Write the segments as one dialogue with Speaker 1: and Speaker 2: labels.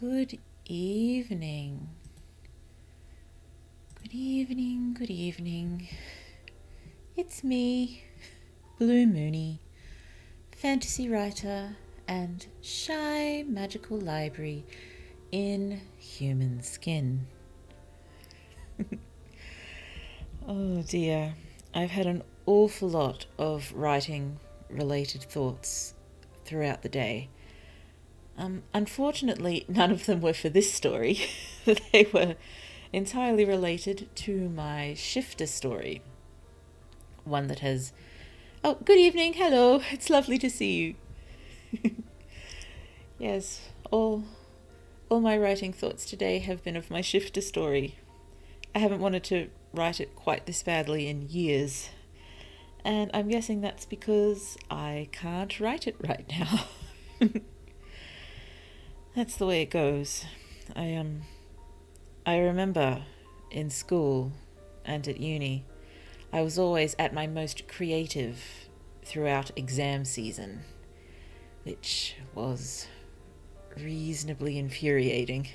Speaker 1: Good evening. Good evening, good evening. It's me, Blue Moony, fantasy writer and shy magical library in human skin. Oh dear, I've had an awful lot of writing related thoughts throughout the day. Unfortunately, none of them were for this story. They were entirely related to my shifter story. One that has... Oh, good evening, hello, it's lovely to see you. Yes, all my writing thoughts today have been of my shifter story. I haven't wanted to write it quite this badly in years. And I'm guessing that's because I can't write it right now. That's the way it goes. I remember in school and at uni, I was always at my most creative throughout exam season, which was reasonably infuriating.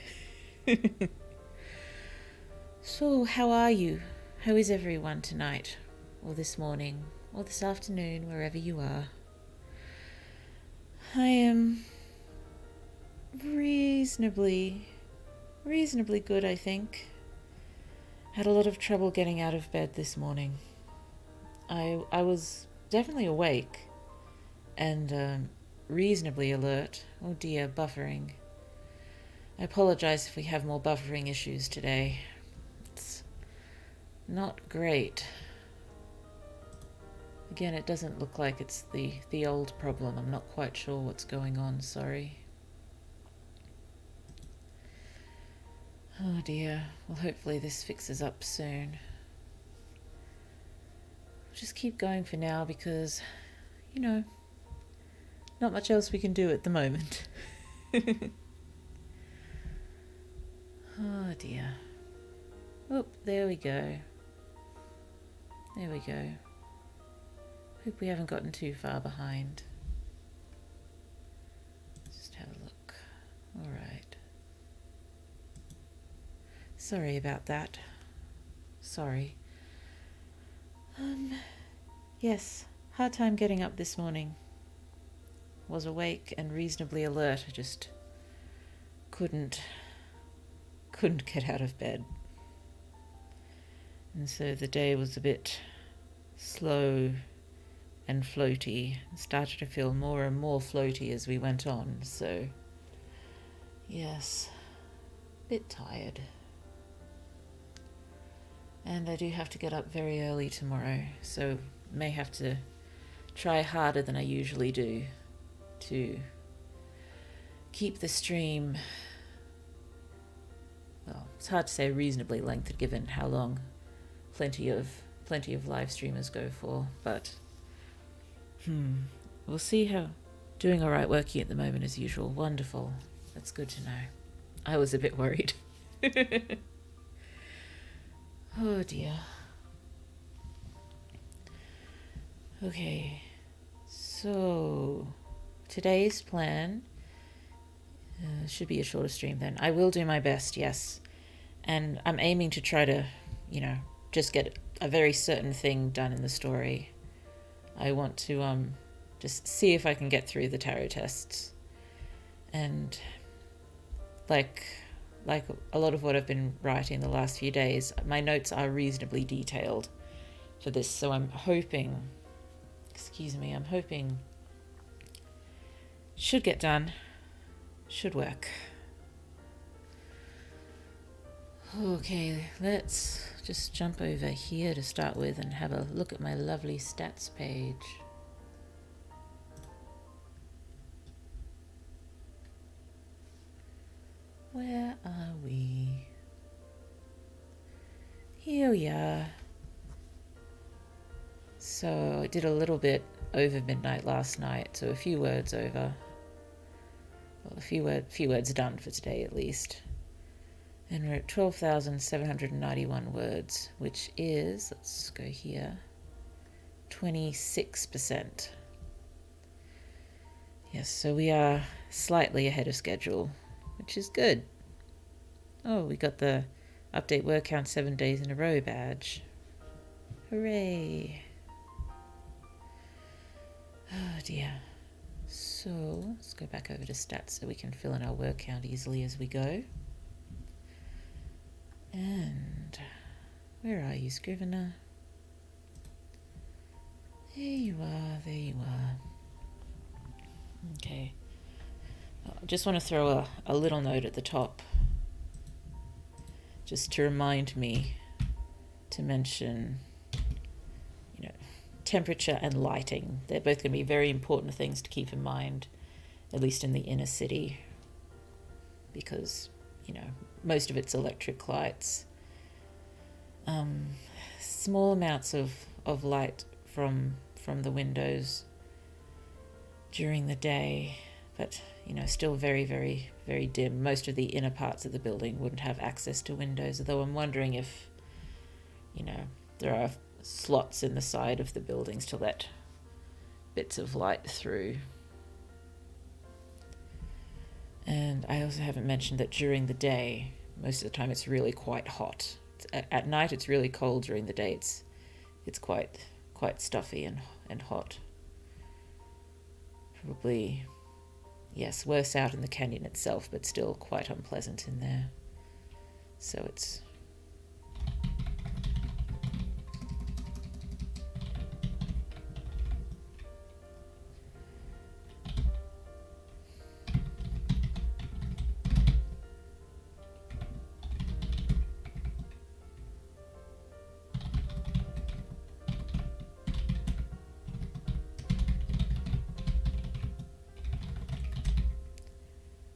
Speaker 1: So, how are you? How is everyone tonight, or this morning, or this afternoon, wherever you are? I am reasonably good, I think. Had a lot of trouble getting out of bed this morning. I was definitely awake and reasonably alert. Oh dear, buffering. I apologize if we have more buffering issues today. It's not great. Again, it doesn't look like it's the old problem. I'm not quite sure what's going on, sorry. Oh dear. Well, hopefully this fixes up soon. Just keep going for now because, not much else we can do at the moment. Oh dear. Oh, there we go. There we go. Hope we haven't gotten too far behind. Just have a look. All right. Sorry about that. Sorry. Yes, hard time getting up this morning. Was awake and reasonably alert. I just couldn't get out of bed. And so the day was a bit slow and floaty. Started to feel more and more floaty as we went on. So, yes, a bit tired. And I do have to get up very early tomorrow, so may have to try harder than I usually do to keep the stream, well, it's hard to say reasonably length given how long plenty of live streamers go for, but we'll see how. Doing all right, working at the moment as usual. Wonderful. That's good to know. I was a bit worried. Oh dear. Okay, so today's plan should be a shorter stream then. I will do my best, yes. And I'm aiming to try to, just get a very certain thing done in the story. I want to just see if I can get through the tarot tests. And like a lot of what I've been writing the last few days, my notes are reasonably detailed for this, so I'm hoping should get done, should work. Okay, let's just jump over here to start with and have a look at my lovely stats page. Where are we? Here we are. So I did a little bit over midnight last night, so a few words over. Well, a few words done for today at least. And we're at 12,791 words, which is, let's go here, 26%. Yes, so we are slightly ahead of schedule, which is good. Oh, we got the update word count 7 days in a row badge. Hooray. Oh dear. So let's go back over to stats so we can fill in our word count easily as we go. And where are you, Scrivener? There you are, there you are. Okay. I just want to throw a little note at the top, just to remind me to mention, temperature and lighting. They're both going to be very important things to keep in mind, at least in the inner city, because, most of it's electric lights. Small amounts of light from the windows during the day, but still very, very, very dim. Most of the inner parts of the building wouldn't have access to windows, although I'm wondering if there are slots in the side of the buildings to let bits of light through. And I also haven't mentioned that during the day, most of the time it's really quite hot. At night it's really cold. During the day it's quite stuffy and hot. Probably, yes, worse out in the canyon itself, but still quite unpleasant in there. So it's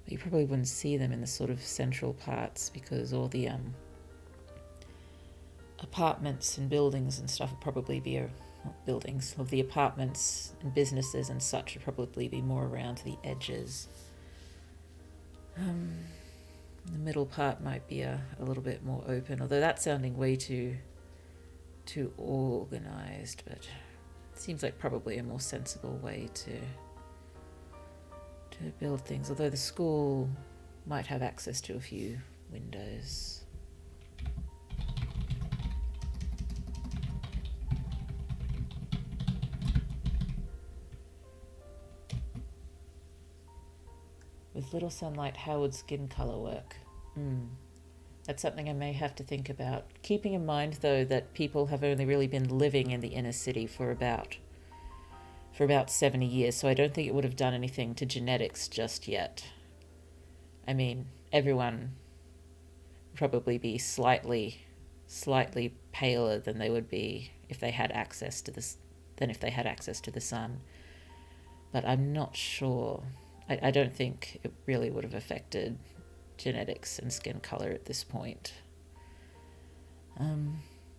Speaker 1: you probably wouldn't see them in the sort of central parts because all the apartments and buildings and stuff would probably be buildings of the apartments and businesses and such would probably be more around the edges. The middle part might be a little bit more open, although that's sounding way too organized, but it seems like probably a more sensible way to build things, although the school might have access to a few windows. With little sunlight, how would skin color work? That's something I may have to think about. Keeping in mind, though, that people have only really been living in the inner city for about 70 years, so I don't think it would have done anything to genetics just yet. I mean, everyone would probably be slightly paler than they would be if they had access to the sun. But I'm not sure. I don't think it really would have affected genetics and skin color at this point.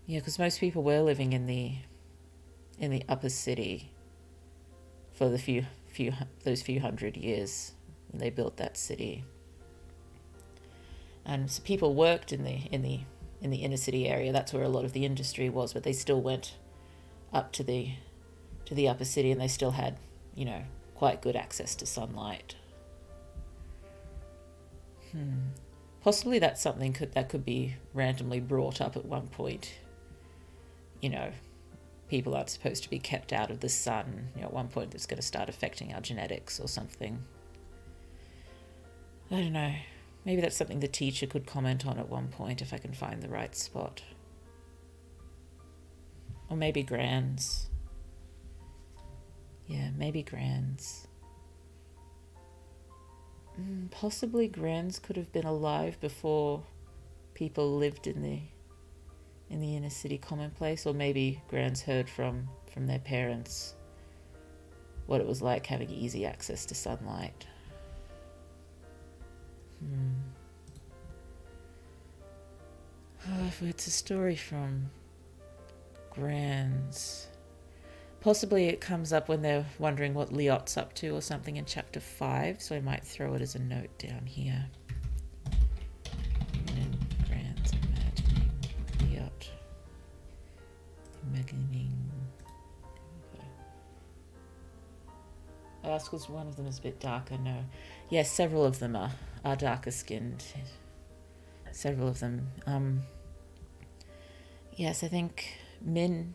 Speaker 1: Because most people were living in the upper city for those few hundred years when they built that city, and so people worked in the inner city area. That's where a lot of the industry was, but they still went up to the upper city, and they still had quite good access to sunlight. Possibly that's something that could be randomly brought up at one point. People aren't supposed to be kept out of the sun. At one point it's going to start affecting our genetics or something. I don't know. Maybe that's something the teacher could comment on at one point if I can find the right spot. Or maybe Grands. Yeah, maybe Grands. Possibly Grands could have been alive before people lived in the inner city commonplace, or maybe Grands heard from their parents what it was like having easy access to sunlight. If it's a story from Grands, possibly it comes up when they're wondering what Liot's up to or something in chapter 5, so I might throw it as a note down here. Grands imagining Liot. Imagining. I asked because one of them is a bit darker. No. Yes, several of them are darker skinned. Several of them. Yes, I think Min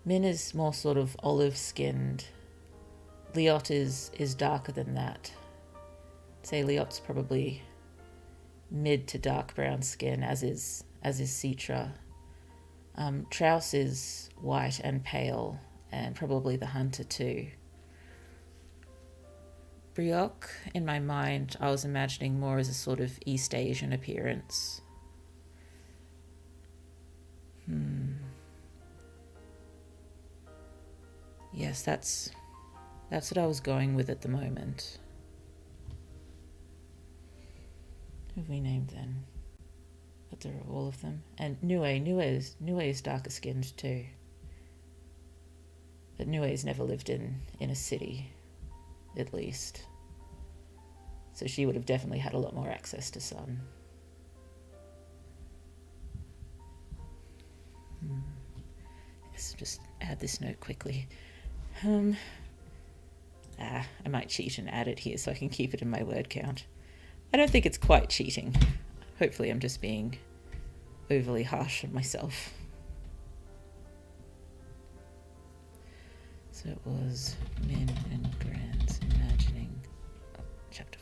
Speaker 1: is more sort of olive skinned. Liot is darker than that. I'd say Liot's probably mid to dark brown skin, as is Citra. Trouse is white and pale, and probably the hunter too. Brioche, in my mind, I was imagining more as a sort of East Asian appearance. Yes, that's what I was going with at the moment. Who have we named then? But there are all of them. And Nue is darker skinned too. But Nue's never lived in a city, at least. So she would have definitely had a lot more access to sun. Let's just add this note quickly. I might cheat and add it here so I can keep it in my word count. I don't think it's quite cheating. Hopefully I'm just being overly harsh on myself. So it was Min and Grans imagining chapter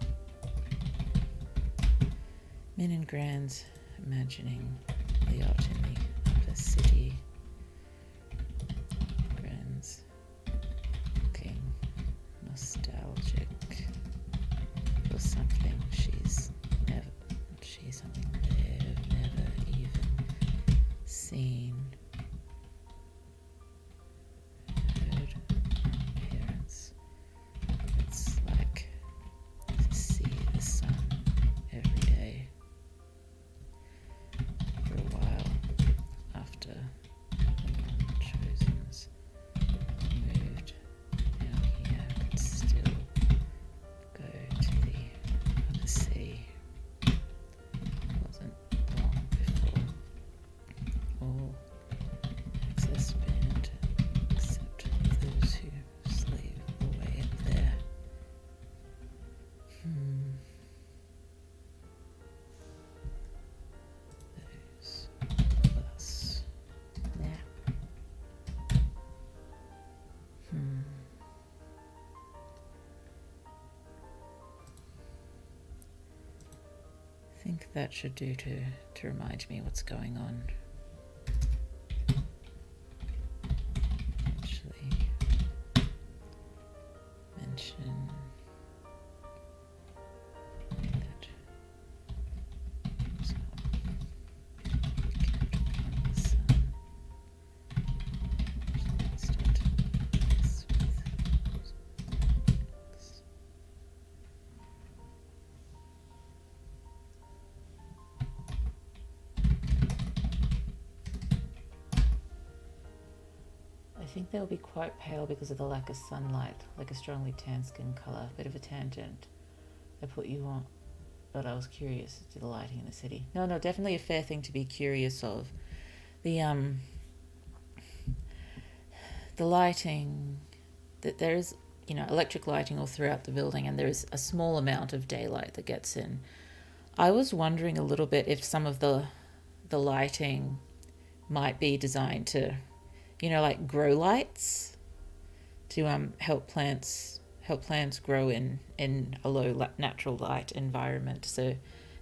Speaker 1: 5. Min and Grans imagining the art in the upper city. Grans looking nostalgic for something something they've never even seen. Heard parents. It's like to see the sun every day. For a while after the non-chosens moved down here, I could still go to the upper city. Wasn't long before all access banned, except those who slave away up there. Those of us. I think that should do to remind me what's going on. Actually, mention that so I think they'll be quite pale because of the lack of sunlight, like a strongly tan skin colour. Bit of a tangent I put you on, but I was curious to the lighting in the city. No, definitely a fair thing to be curious of. The lighting, that there is, electric lighting all throughout the building, and there is a small amount of daylight that gets in. I was wondering a little bit if some of the lighting might be designed to, like grow lights to help plants grow in a low natural light environment. So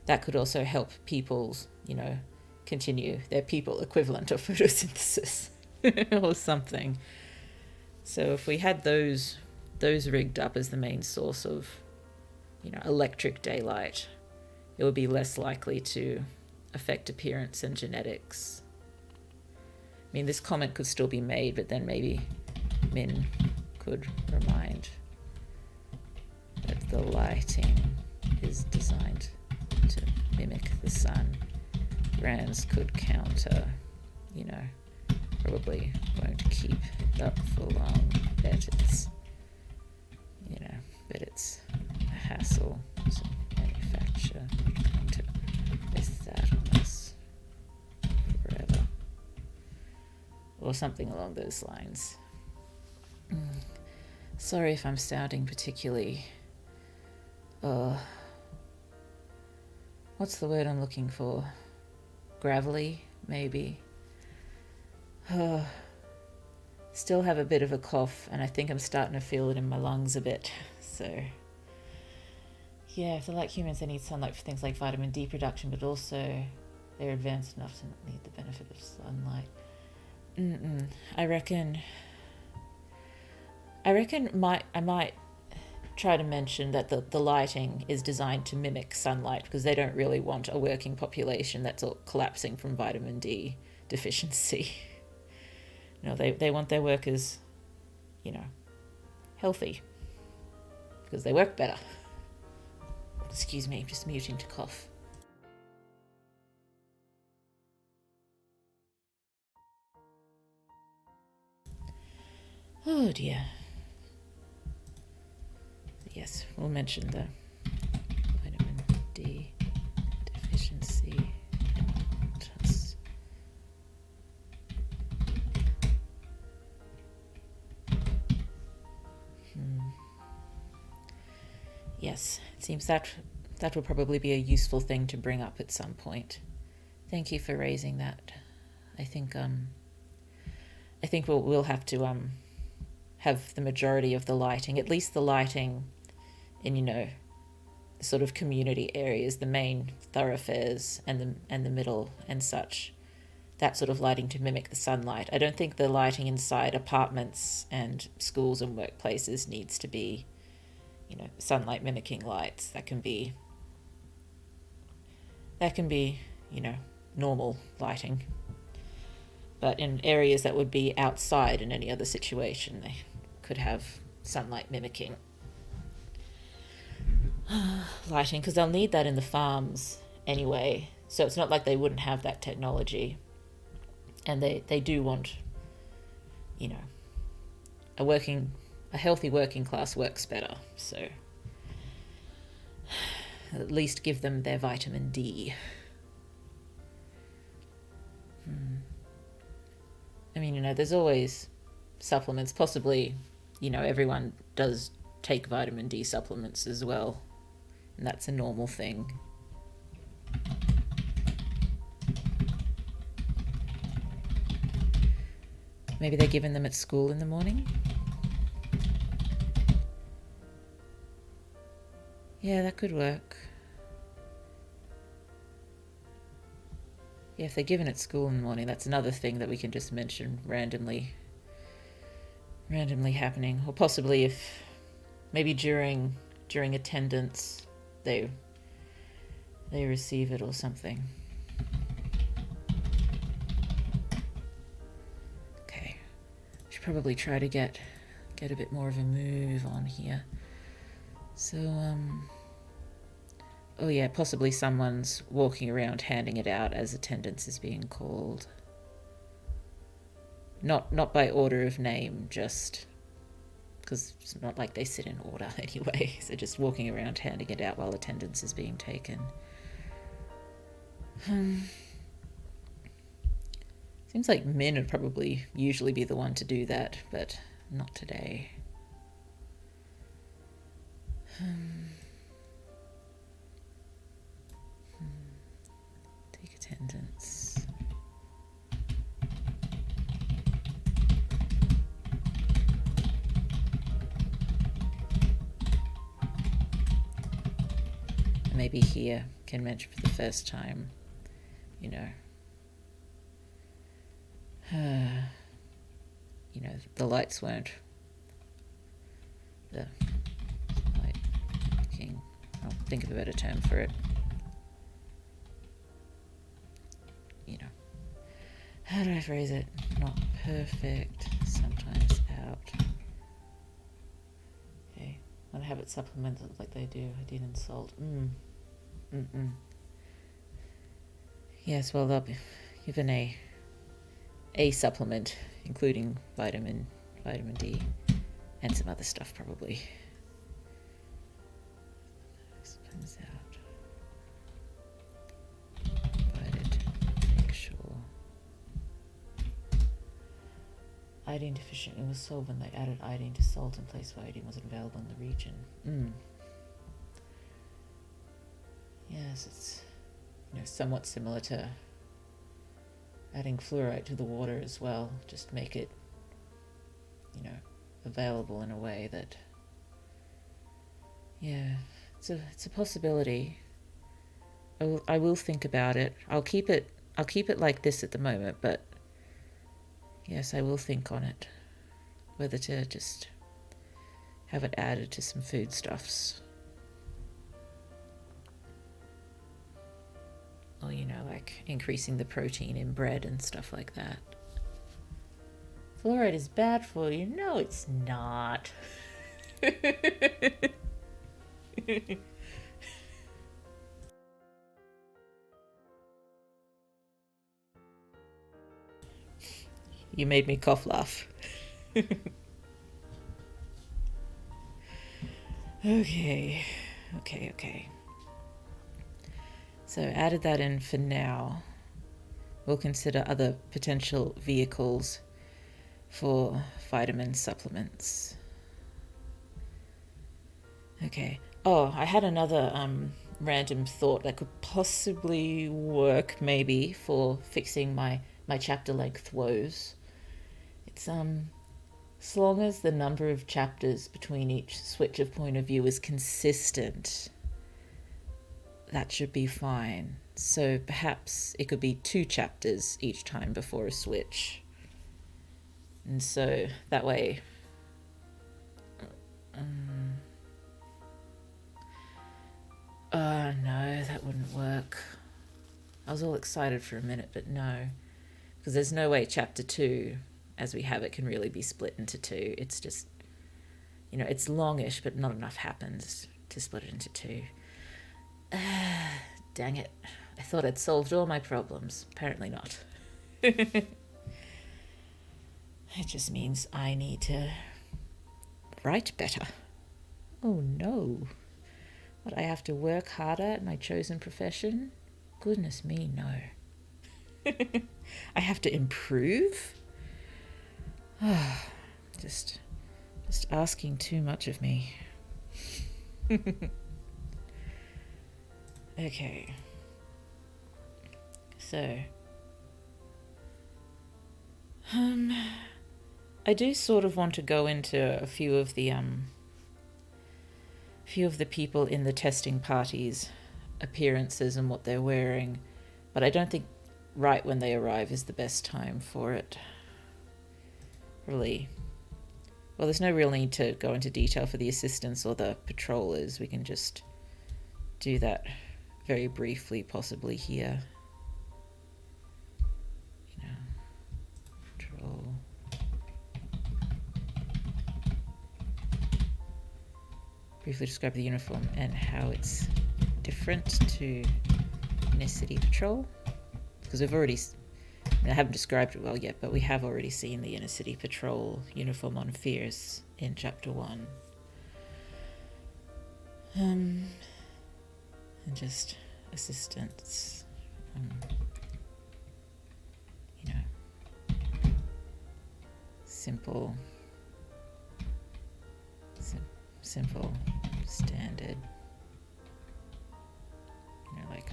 Speaker 1: that could also help people's, continue their people equivalent of photosynthesis or something. So if we had those rigged up as the main source of, electric daylight, it would be less likely to affect appearance and genetics. I mean, this comment could still be made, but then maybe Min could remind that the lighting is designed to mimic the sun. Grans could counter, probably won't keep it up for long. Bet it's a hassle to manufacture. Going to miss that on us forever. Or something along those lines. Sorry if I'm sounding particularly... what's the word I'm looking for? Gravelly, maybe. Still have a bit of a cough, and I think I'm starting to feel it in my lungs a bit. So, yeah, if they're like humans, they need sunlight for things like vitamin D production, but also they're advanced enough to need the benefit of sunlight. I reckon I might try to mention that the lighting is designed to mimic sunlight, because they don't really want a working population that's all collapsing from vitamin D deficiency. No, they want their workers, healthy, because they work better. Excuse me, just muting to cough. Oh dear. Yes, we'll mention the vitamin D deficiency. Yes, it seems that will probably be a useful thing to bring up at some point. Thank you for raising that. I think we'll have to have the majority of the lighting, at least the lighting in the sort of community areas, the main thoroughfares and the middle and such. That sort of lighting to mimic the sunlight. I don't think the lighting inside apartments and schools and workplaces needs to be sunlight mimicking lights. That can be normal lighting. But in areas that would be outside in any other situation, they could have sunlight mimicking lighting, because they'll need that in the farms anyway. So it's not like they wouldn't have that technology. And they do want, a healthy working class works better. So at least give them their vitamin D. I mean, there's always supplements. Possibly, everyone does take vitamin D supplements as well. And that's a normal thing. Maybe they're given them at school in the morning? Yeah, that could work. Yeah, if they're given at school in the morning, that's another thing that we can just mention randomly happening. Or possibly if maybe during attendance they receive it or something. Okay. Should probably try to get a bit more of a move on here. So oh yeah, possibly someone's walking around handing it out as attendance is being called. Not by order of name, just because it's not like they sit in order anyway. So just walking around handing it out while attendance is being taken. Seems like Min would probably usually be the one to do that, but not today. Take attendance. Maybe here can mention for the first time, the lights weren't the light king. I'll think of a better term for it. How do I phrase it? Not perfect, sometimes out. Okay, when I have it supplemented like they do, I did insult. Yes, well, they'll be given a supplement, including vitamin D, and some other stuff probably. This comes out. Provided, make sure. Iodine deficiency was solved when they added iodine to salt in place where iodine wasn't available in the region. Yes, it's somewhat similar to adding fluorite to the water as well. Just make it, available in a way that, it's a possibility. I will think about it. I'll keep it like this at the moment, but yes, I will think on it. Whether to just have it added to some foodstuffs. Or, like increasing the protein in bread and stuff like that. Fluoride is bad for you. No, it's not. You made me cough laugh. Okay. So added that in for now. We'll consider other potential vehicles for vitamin supplements. Okay. Oh, I had another random thought that could possibly work maybe for fixing my chapter length woes. It's as long as the number of chapters between each switch of point of view is consistent, that should be fine. So perhaps it could be 2 chapters each time before a switch. And so that way... no, that wouldn't work. I was all excited for a minute, but no. Because there's no way chapter 2, as we have it, can really be split into 2. It's just, it's longish, but not enough happens to split it into 2. Dang it. I thought I'd solved all my problems. Apparently not. It just means I need to write better. Oh no. What, I have to work harder at my chosen profession? Goodness me, no. I have to improve? Just asking too much of me. Okay. So, I do sort of want to go into a few of the people in the testing party's appearances and what they're wearing, but I don't think right when they arrive is the best time for it. Really. Well, there's no real need to go into detail for the assistants or the patrollers. We can just do that very briefly, possibly here. Patrol. Briefly describe the uniform and how it's different to inner city patrol. Because we've already... I haven't described it well yet, but we have already seen the inner city patrol uniform on Fierce in chapter 1. And just assistants, simple, standard, like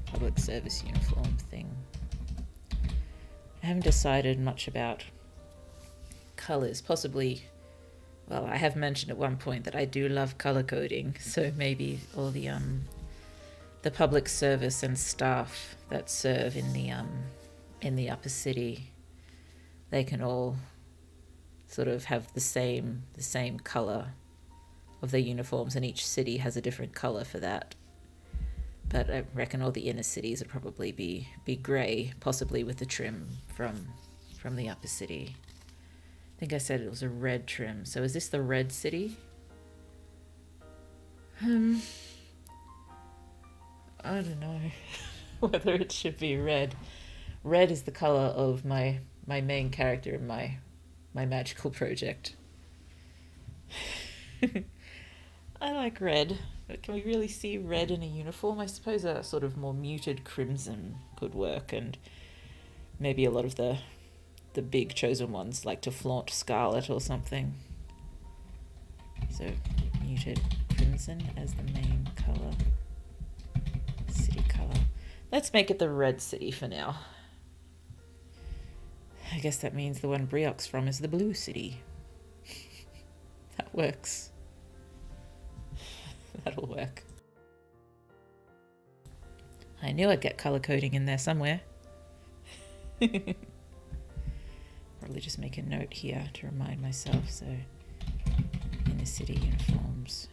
Speaker 1: public service uniform thing. I haven't decided much about colours. Possibly, well, I have mentioned at one point that I do love colour coding, so maybe all the public service and staff that serve in the upper city, they can all sort of have the same colour of their uniforms, and each city has a different colour for that. But I reckon all the inner cities would probably be grey, possibly with the trim from the upper city. I think I said it was a red trim. So is this the red city? I don't know whether it should be red. Red is the colour of my main character in my magical project. I like red. But can we really see red in a uniform? I suppose a sort of more muted crimson could work, and maybe a lot of the the big chosen ones like to flaunt scarlet or something. So muted crimson as the main colour. City colour. Let's make it the red city for now. I guess that means the one Briox's from is the blue city. That works. That'll work. I knew I'd get colour coding in there somewhere. Probably just make a note here to remind myself. So, inner city uniforms,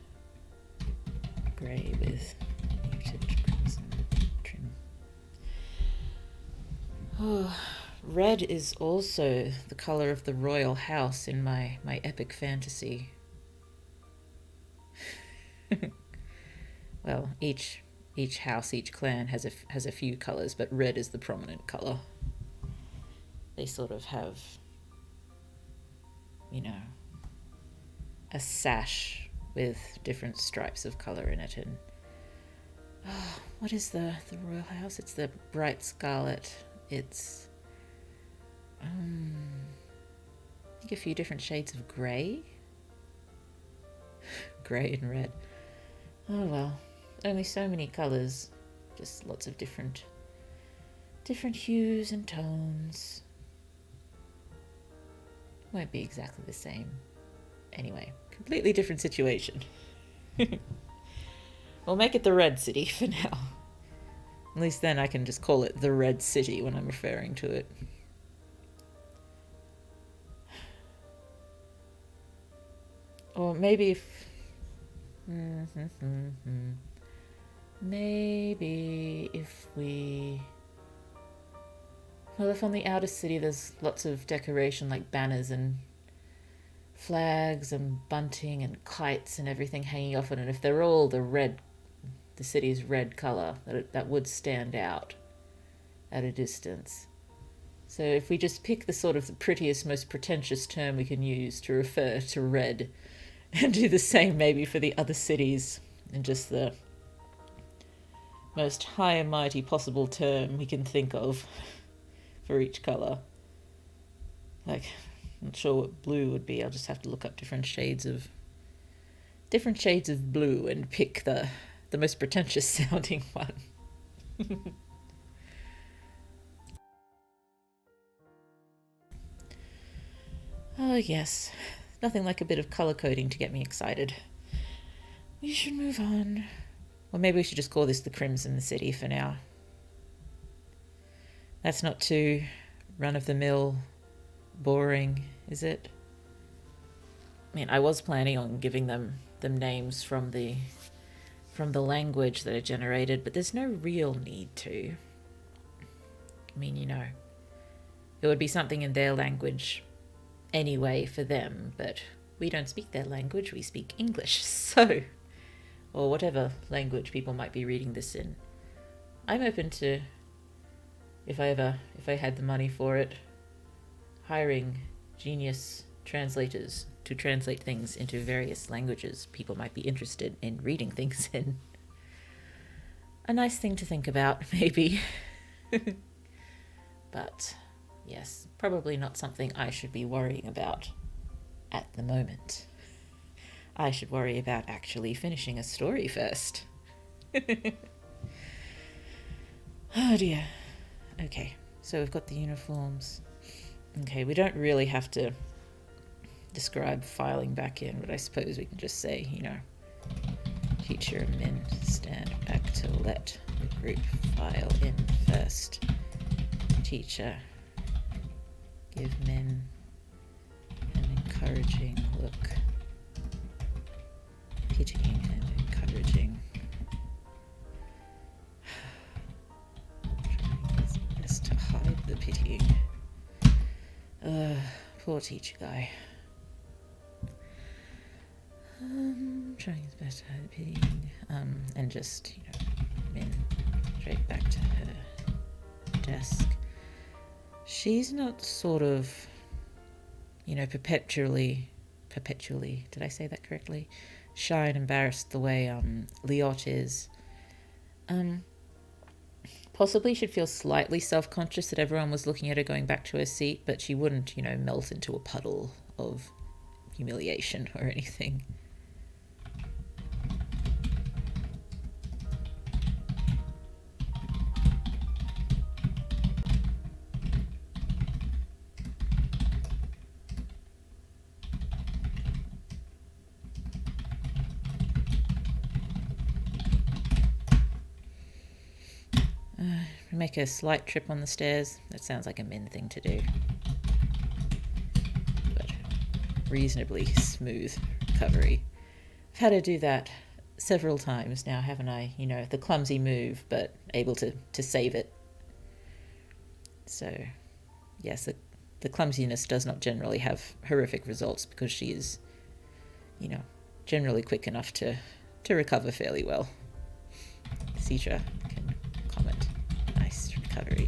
Speaker 1: grey with muted crimson trim. Oh, red is also the colour of the royal house in my epic fantasy. Well, each house, each clan has a few colours, but red is the prominent colour. They sort of have, you know, a sash with different stripes of colour in it. And what is the royal house? It's the bright scarlet. It's I think a few different shades of grey. Grey and red. Oh well, only so many colours. Just lots of different hues and tones. Won't be exactly the same. Anyway, completely different situation. We'll make it the red city for now. At least then I can just call it the red city when I'm referring to it. Or maybe if... Maybe if we... Well, if on the outer city there's lots of decoration like banners and flags and bunting and kites and everything hanging off it, and if they're all the city's red colour, that would stand out at a distance. So if we just pick the sort of the prettiest, most pretentious term we can use to refer to red, and do the same maybe for the other cities, and just the most high and mighty possible term we can think of for each colour. Like, I'm not sure what blue would be. I'll just have to look up different shades of blue and pick the most pretentious sounding one. Oh yes, nothing like a bit of colour coding to get me excited. We should move on. Or maybe we should just call this the Crimson City for now. That's not too run-of-the-mill boring, is it? I mean, I was planning on giving them names from the language that are generated, but there's no real need to. I mean, you know, it would be something in their language anyway for them, but we don't speak their language, we speak English, so, or whatever language people might be reading this in. I'm open to, if I had the money for it, hiring genius translators to translate things into various languages people might be interested in reading things in. A nice thing to think about, maybe. But yes, probably not something I should be worrying about at the moment. I should worry about actually finishing a story first. Oh dear. Okay, so we've got the uniforms. Okay, we don't really have to describe filing back in, but I suppose we can just say, you know, teacher Min stand back to let the group file in first. Teacher, give Min an encouraging look. Pitying and encouraging. Trying his best to hide the pitying. Poor teacher guy. Trying his best to hide the pitying. And just, you know, Min straight back to her desk. She's not sort of, you know, perpetually, did I say that correctly? Shy and embarrassed the way Liot is. Possibly she'd feel slightly self-conscious that everyone was looking at her going back to her seat, but she wouldn't, melt into a puddle of humiliation or anything. Make a slight trip on the stairs. That sounds like a Min thing to do. But reasonably smooth recovery. I've had to do that several times now, haven't I? The clumsy move, but able to save it. So, yes, the clumsiness does not generally have horrific results because she is, generally quick enough to recover fairly well. Citra can comment. Nice recovery.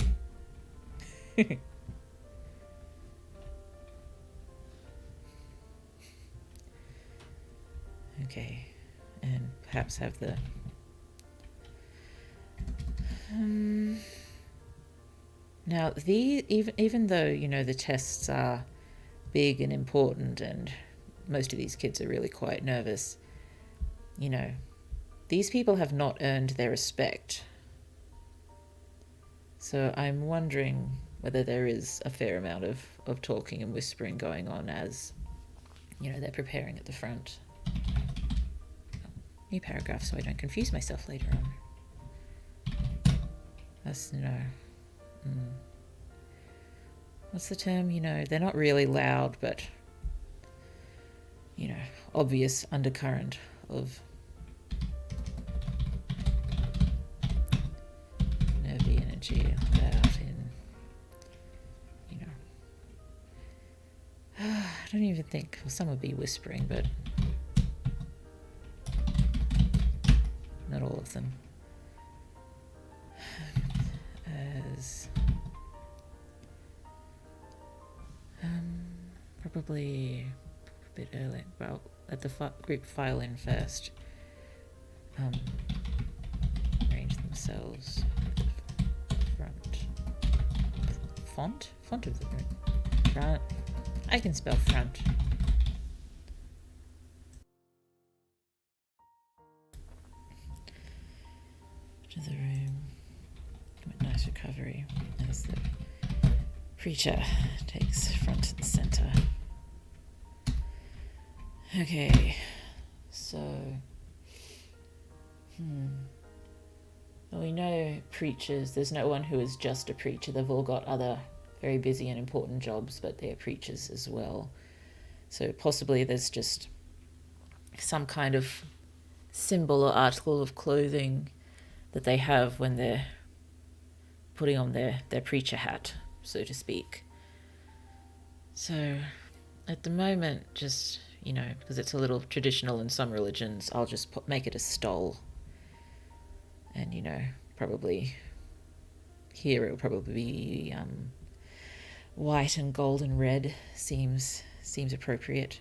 Speaker 1: Okay, and perhaps have the now even though the tests are big and important and most of these kids are really quite nervous, these people have not earned their respect. So I'm wondering whether there is a fair amount of talking and whispering going on as they're preparing at the front. New paragraph so I don't confuse myself later on. That's what's the term? They're not really loud, but obvious undercurrent of nervy energy out in I don't even think, well, some would be whispering, but not all of them. As probably a bit early. Well, let the group file in first. Arrange themselves at the front. Font of the room. Front. I can spell front. To the room. Nice recovery as the preacher takes front and center. Okay, so well, we know preachers, there's no one who is just a preacher. They've all got other very busy and important jobs, but they're preachers as well. So possibly there's just some kind of symbol or article of clothing that they have when they're putting on their preacher hat, so to speak. So at the moment, just, because it's a little traditional in some religions, I'll just make it a stole. And, probably here it will probably be white and gold and red seems appropriate.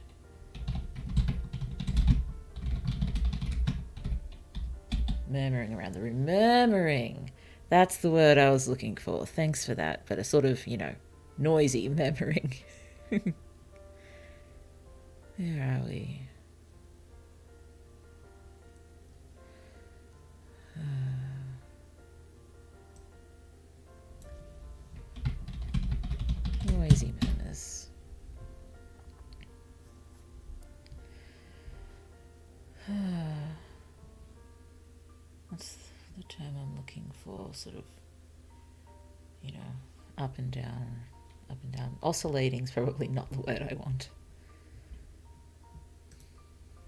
Speaker 1: Murmuring around the room. Murmuring! That's the word I was looking for. Thanks for that. But a sort of, noisy murmuring. Where are we? Noisy murmurs. What's the term I'm looking for? Sort of, up and down. Oscillating is probably not the word I want.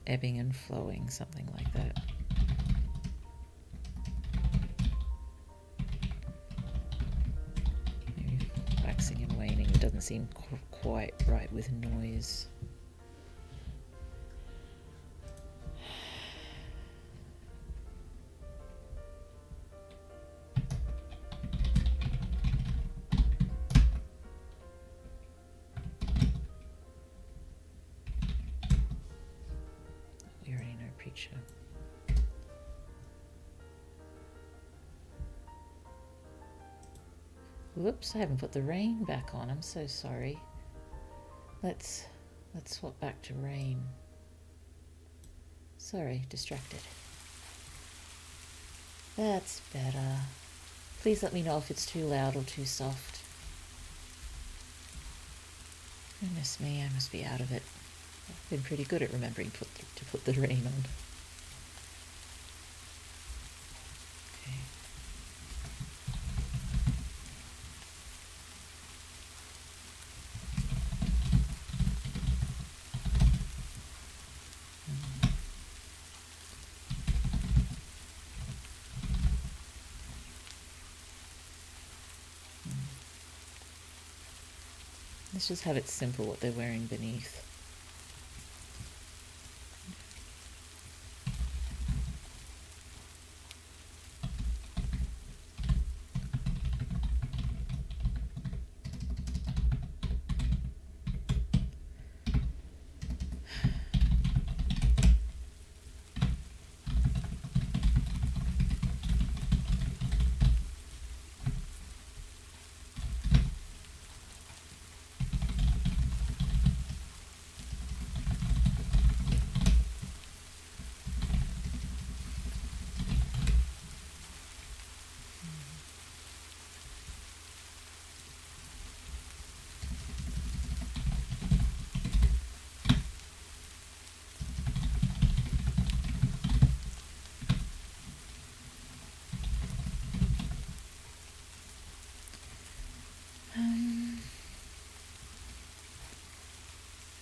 Speaker 1: Ebbing and flowing, something like that. Maybe waxing and waning. It doesn't seem quite right with noise. Whoops, I haven't put the rain back on. I'm so sorry. Let's swap back to rain. Sorry, distracted. That's better. Please let me know if it's too loud or too soft. Goodness me, I must be out of it. I've been pretty good at remembering to put the rain on. Okay. Let's just have it simple what they're wearing beneath.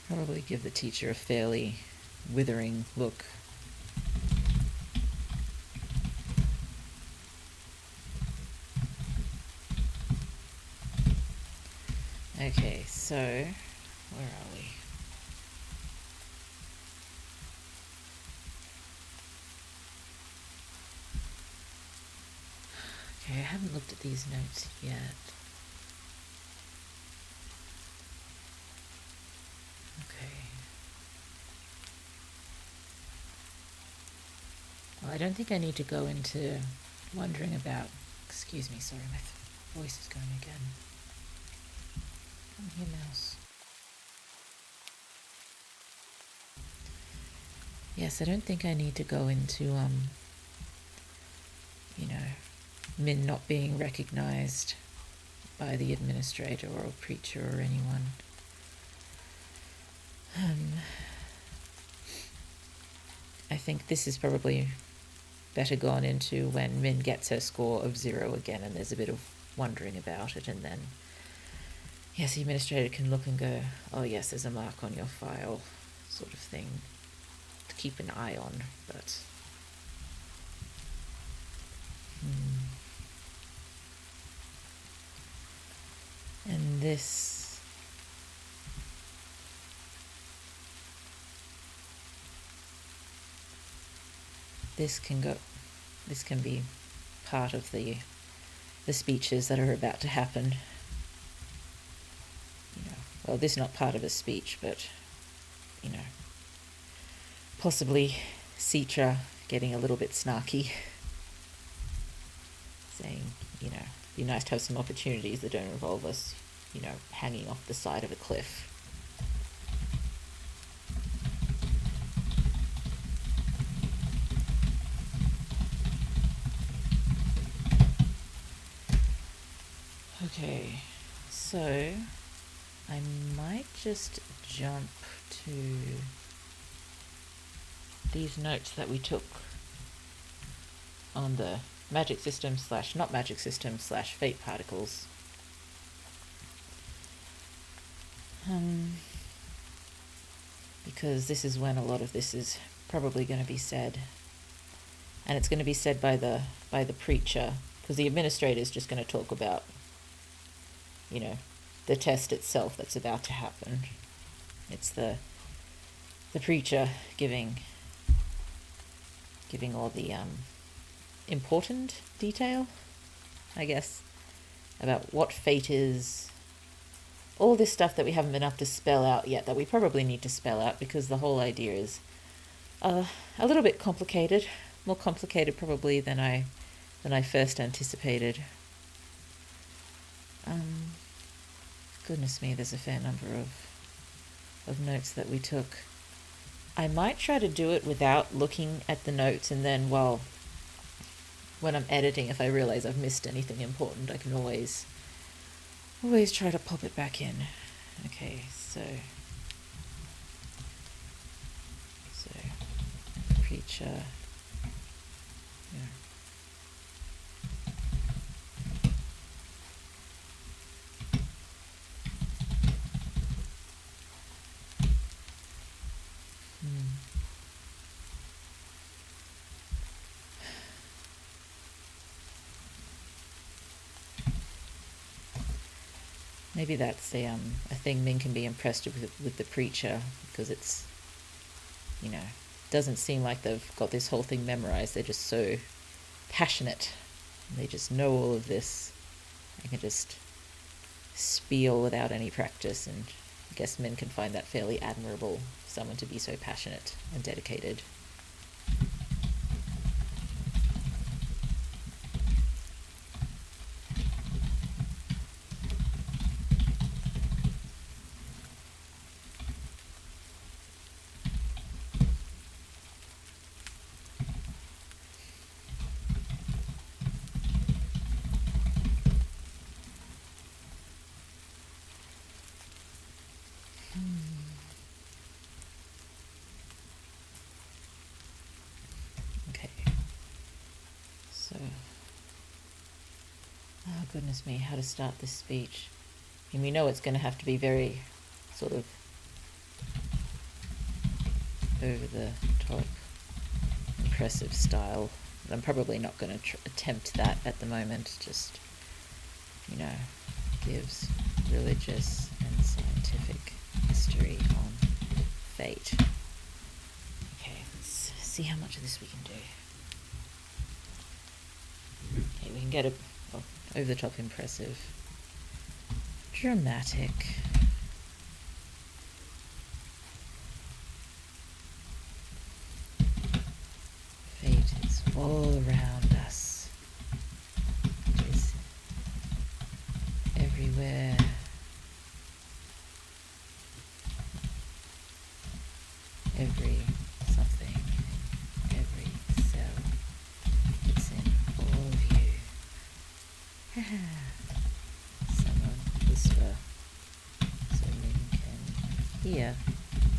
Speaker 1: Probably give the teacher a fairly withering look. Okay, so where are we? Okay, I haven't looked at these notes yet. Okay. Well, I don't think I need to go into wondering about... Excuse me, sorry, my voice is going again. Come here, mouse. Yes, I don't think I need to go into, Min not being recognized by the administrator or a preacher or anyone. I think this is probably better gone into when Min gets her score of 0 again and there's a bit of wondering about it, and then yes, the administrator can look and go, oh yes, there's a mark on your file, sort of thing to keep an eye on, but and this can be part of the speeches that are about to happen. Well, this is not part of a speech, but possibly Citra getting a little bit snarky, saying, it'd be nice to have some opportunities that don't involve us, hanging off the side of a cliff. Okay, so I might just jump to these notes that we took on the magic system / not magic system / fate particles. Because this is when a lot of this is probably going to be said, and it's going to be said by the preacher, because the administrator is just going to talk about the test itself that's about to happen. It's the preacher giving all the important detail, I guess, about what fate is, all this stuff that we haven't been able to spell out yet, that we probably need to spell out, because the whole idea is a little bit complicated, more complicated probably than I first anticipated. Goodness me, there's a fair number of notes that we took. I might try to do it without looking at the notes, and then, well, when I'm editing, if I realize I've missed anything important, I can always try to pop it back in. Okay, so preacher, yeah. Maybe that's a thing Min can be impressed with the preacher, because it's, doesn't seem like they've got this whole thing memorized. They're just so passionate. They just know all of this. They can just spiel without any practice, and I guess Min can find that fairly admirable, someone to be so passionate and dedicated. Okay. So, oh goodness me, how to start this speech. And we know it's going to have to be very sort of over the top, impressive style. But I'm probably not going to attempt that at the moment. Just, gives religious and scientific history on fate. Okay, let's see how much of this we can do. Okay, we can get over the top impressive, dramatic. Fate is all around us. It is everywhere. Every something, every cell. It's in all of you. Someone whisper so Min can hear.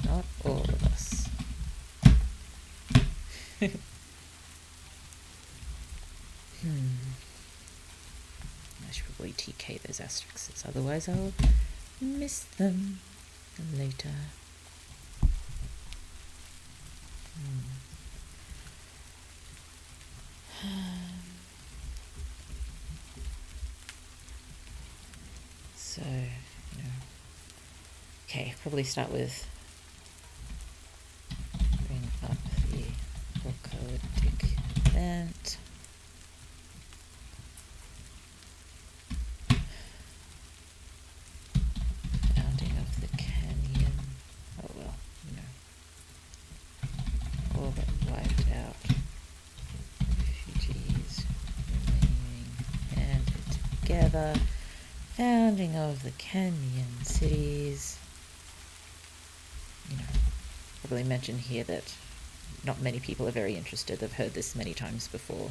Speaker 1: Not all of us. I should probably TK those asterisks, otherwise I'll miss them later. So, okay, probably start with bring up the apocalyptic event. Founding of the canyon. Oh well, all but wiped out. Refugees remaining banded together. Founding of the canyon cities. Probably mention here that not many people are very interested. They've heard this many times before.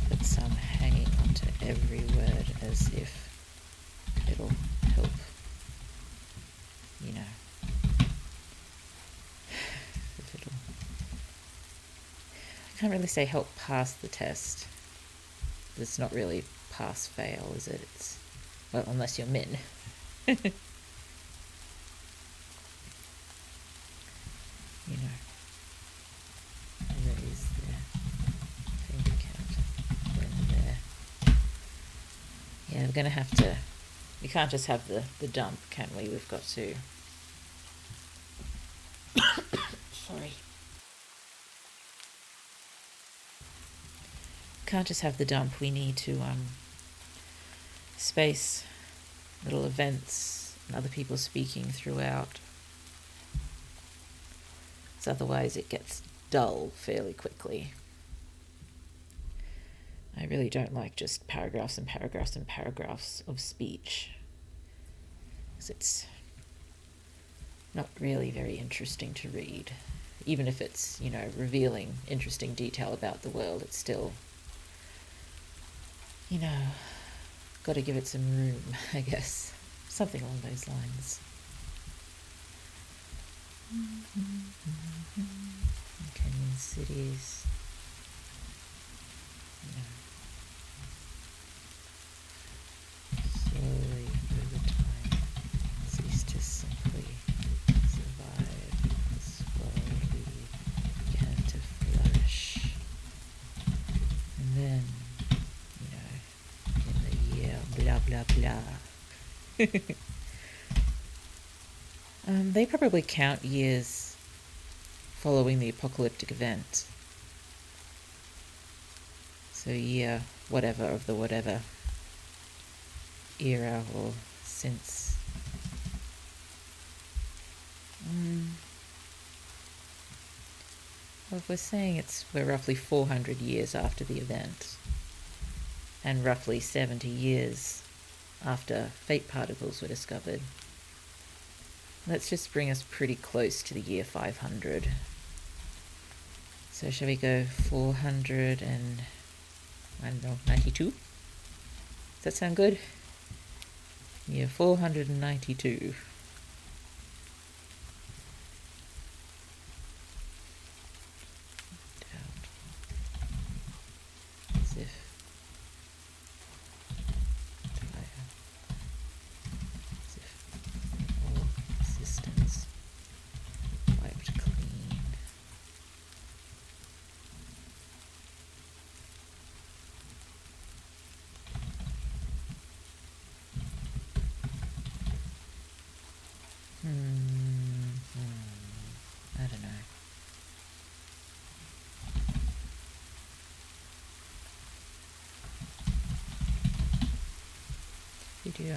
Speaker 1: But some hanging onto every word as if it'll help, if it'll, I can't really say help pass the test. It's not really pass-fail, is it? It's, well, unless you're Min. Raise their finger count when they're... Yeah, we're going to have to... We can't just have the dump, can we? We've got to... Sorry. Can't just have the dump. We need to space little events and other people speaking throughout. So otherwise it gets dull fairly quickly. I really don't like just paragraphs and paragraphs and paragraphs of speech, because it's not really very interesting to read. Even if it's, revealing interesting detail about the world, it's still, got to give it some room, I guess. Something along those lines. Kenyan cities. Slowly over time cease to simply survive. This world we began to flourish. And then, in the year blah blah blah. They probably count years following the apocalyptic event. So year whatever of the whatever era or since. Well, if we're saying we're roughly 400 years after the event, and roughly 70 years after fake particles were discovered, let's just bring us pretty close to the year 500. So shall we go 492? Does that sound good? Year 492. As if all existence wiped clean. I don't know.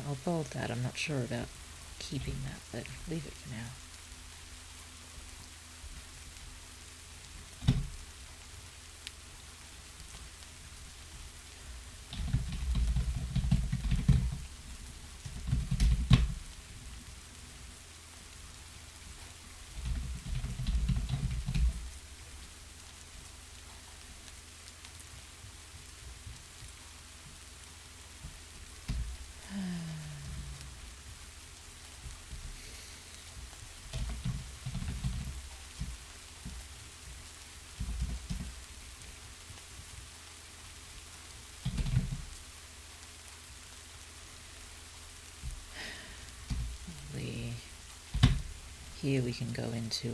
Speaker 1: I'll bold that. I'm not sure about keeping that, but leave it for now. Here we can go into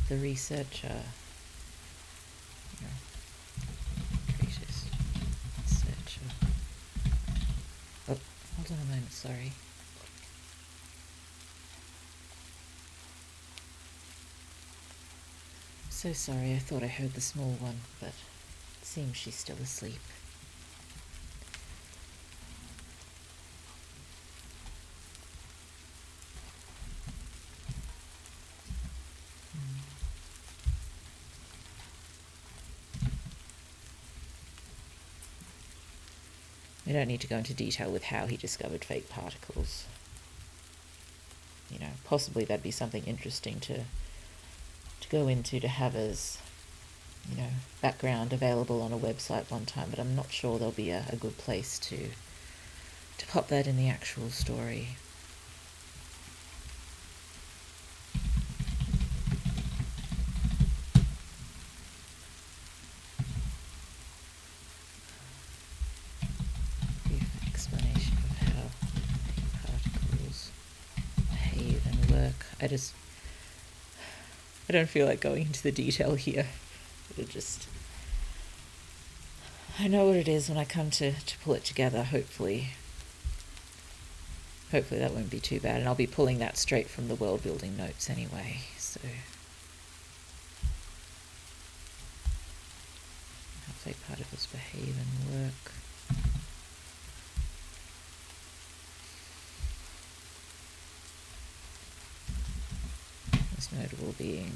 Speaker 1: the researcher. Researcher. Oh, hold on a moment, sorry. So sorry, I thought I heard the small one, but it seems she's still asleep. We don't need to go into detail with how he discovered fake particles. Possibly that'd be something interesting to go into, to have as, background available on a website one time, but I'm not sure there'll be a good place to pop that in the actual story. Explanation of how particles behave and work. I don't feel like going into the detail here. I know what it is when I come to pull it together. Hopefully that won't be too bad, and I'll be pulling that straight from the world building notes anyway, so how fake particles behave and work. Most notable being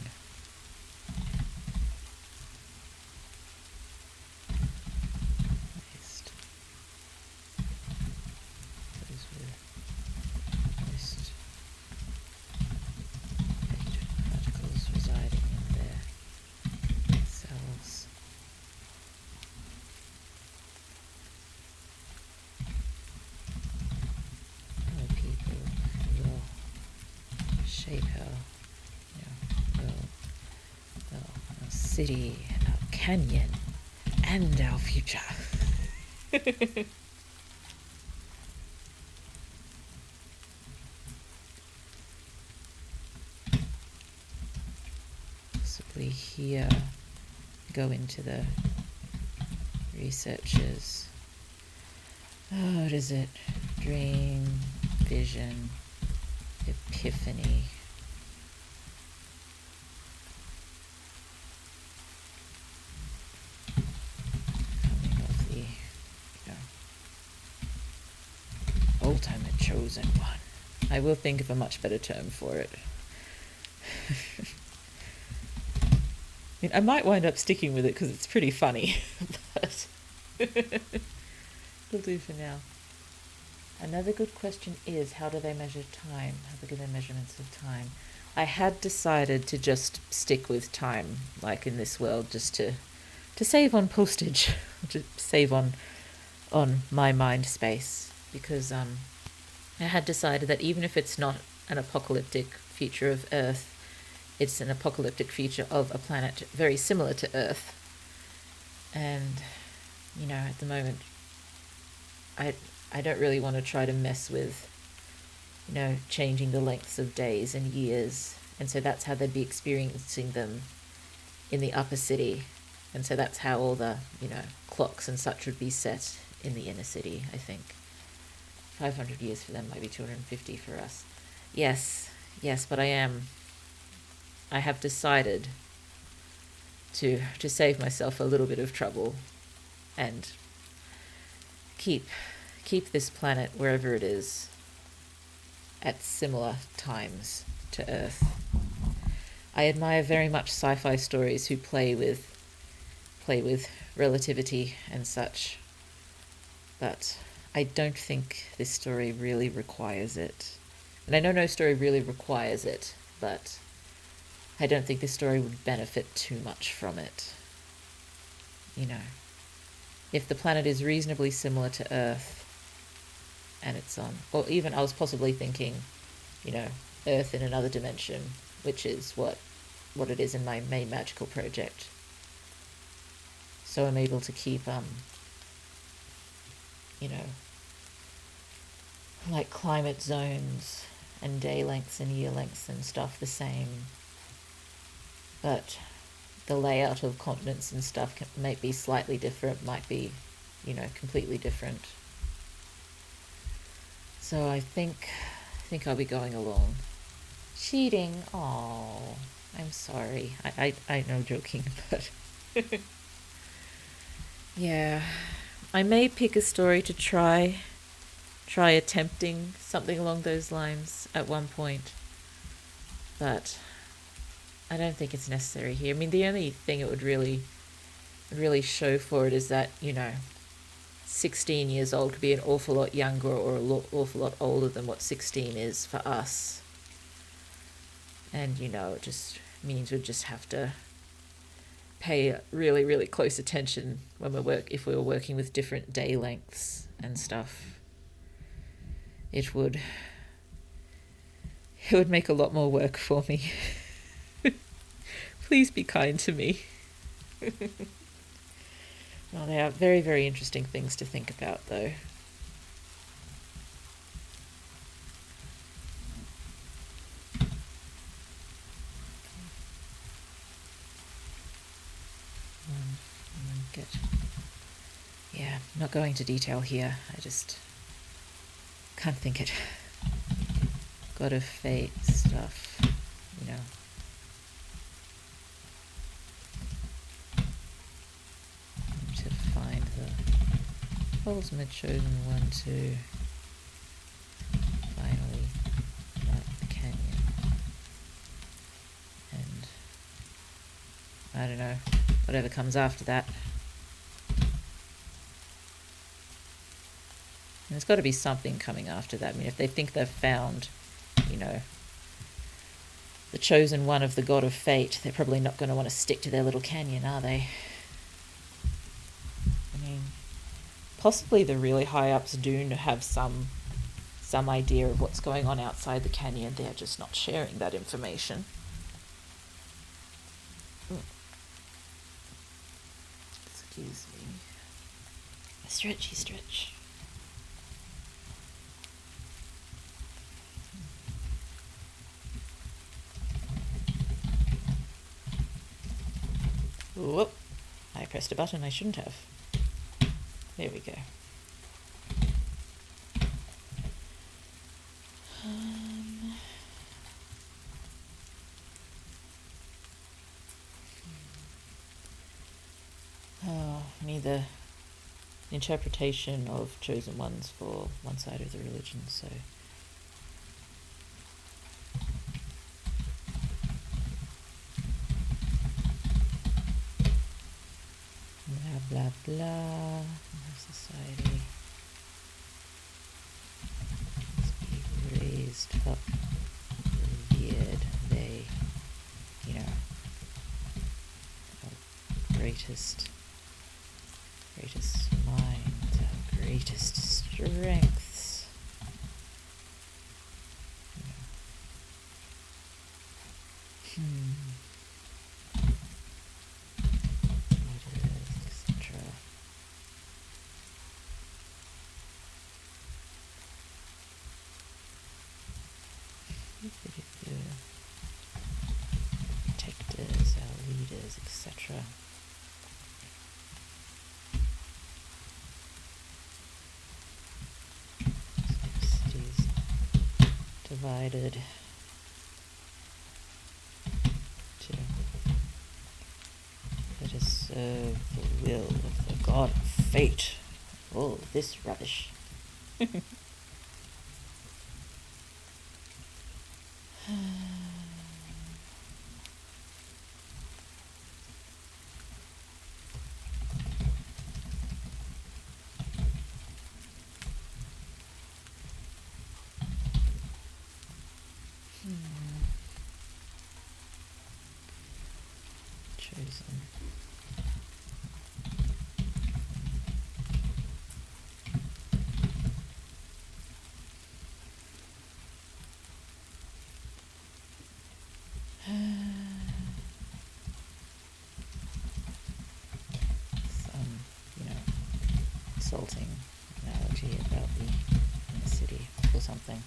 Speaker 1: shape our city, our canyon, and our future. Possibly here, go into the researchers. Oh, what is it? Dream, vision, epiphany. Coming of the, ultimate chosen one. I will think of a much better term for it. I mean, I might wind up sticking with it because it's pretty funny, but it'll do for now. Another good question is, how do they measure time? How do they give their measurements of time? I had decided to just stick with time, like in this world, just to save on postage, to save on my mind space, because I had decided that even if it's not an apocalyptic future of Earth, it's an apocalyptic future of a planet very similar to Earth. And, at the moment, I don't really want to try to mess with, changing the lengths of days and years. And so that's how they'd be experiencing them in the upper city. And so that's how all the, clocks and such would be set in the inner city, I think. 500 years for them, maybe 250 for us. Yes, but I have decided to save myself a little bit of trouble and keep this planet, wherever it is, at similar times to Earth. I admire very much sci-fi stories who play with relativity and such, but I don't think this story really requires it. And I know no story really requires it, but I don't think this story would benefit too much from it. If the planet is reasonably similar to Earth, and it's on, or even I was possibly thinking, Earth in another dimension, which is what it is in my main magical project. So I'm able to keep, like climate zones and day lengths and year lengths and stuff the same. But the layout of continents and stuff might be slightly different, might be, completely different. So I think I'll be going along. Cheating? Oh, I'm sorry. I know, joking, but yeah, I may pick a story to try attempting something along those lines at one point, but I don't think it's necessary here. I mean, the only thing it would really show for it is that, 16 years old could be an awful lot younger or awful lot older than what 16 is for us. And, it just means we'd just have to pay really, really close attention when if we were working with different day lengths and stuff. It would make a lot more work for me. Please be kind to me. Well, they are very, very interesting things to think about, though. Yeah, not going into detail here. I just can't think it. God of Fate stuff, to find the ultimate chosen one to finally light the canyon. And I don't know, whatever comes after that. And there's got to be something coming after that. I mean, if they think they've found, the chosen one of the God of Fate, they're probably not going to want to stick to their little canyon, are they? I mean, possibly the really high ups do have some some idea of what's going on outside the canyon. They're just not sharing that information. Excuse me. A stretchy stretch. Whoop. I pressed a button I shouldn't have. There we go. Need the interpretation of chosen ones for one side of the religion, so blah blah blah. Society must be raised up, revered. They, our greatest minds, our greatest strengths. Etc. Protectors, our leaders, etc. Divided to let us serve the will of the god of fate. All this rubbish. Chosen. Some, insulting analogy about the inner city or something.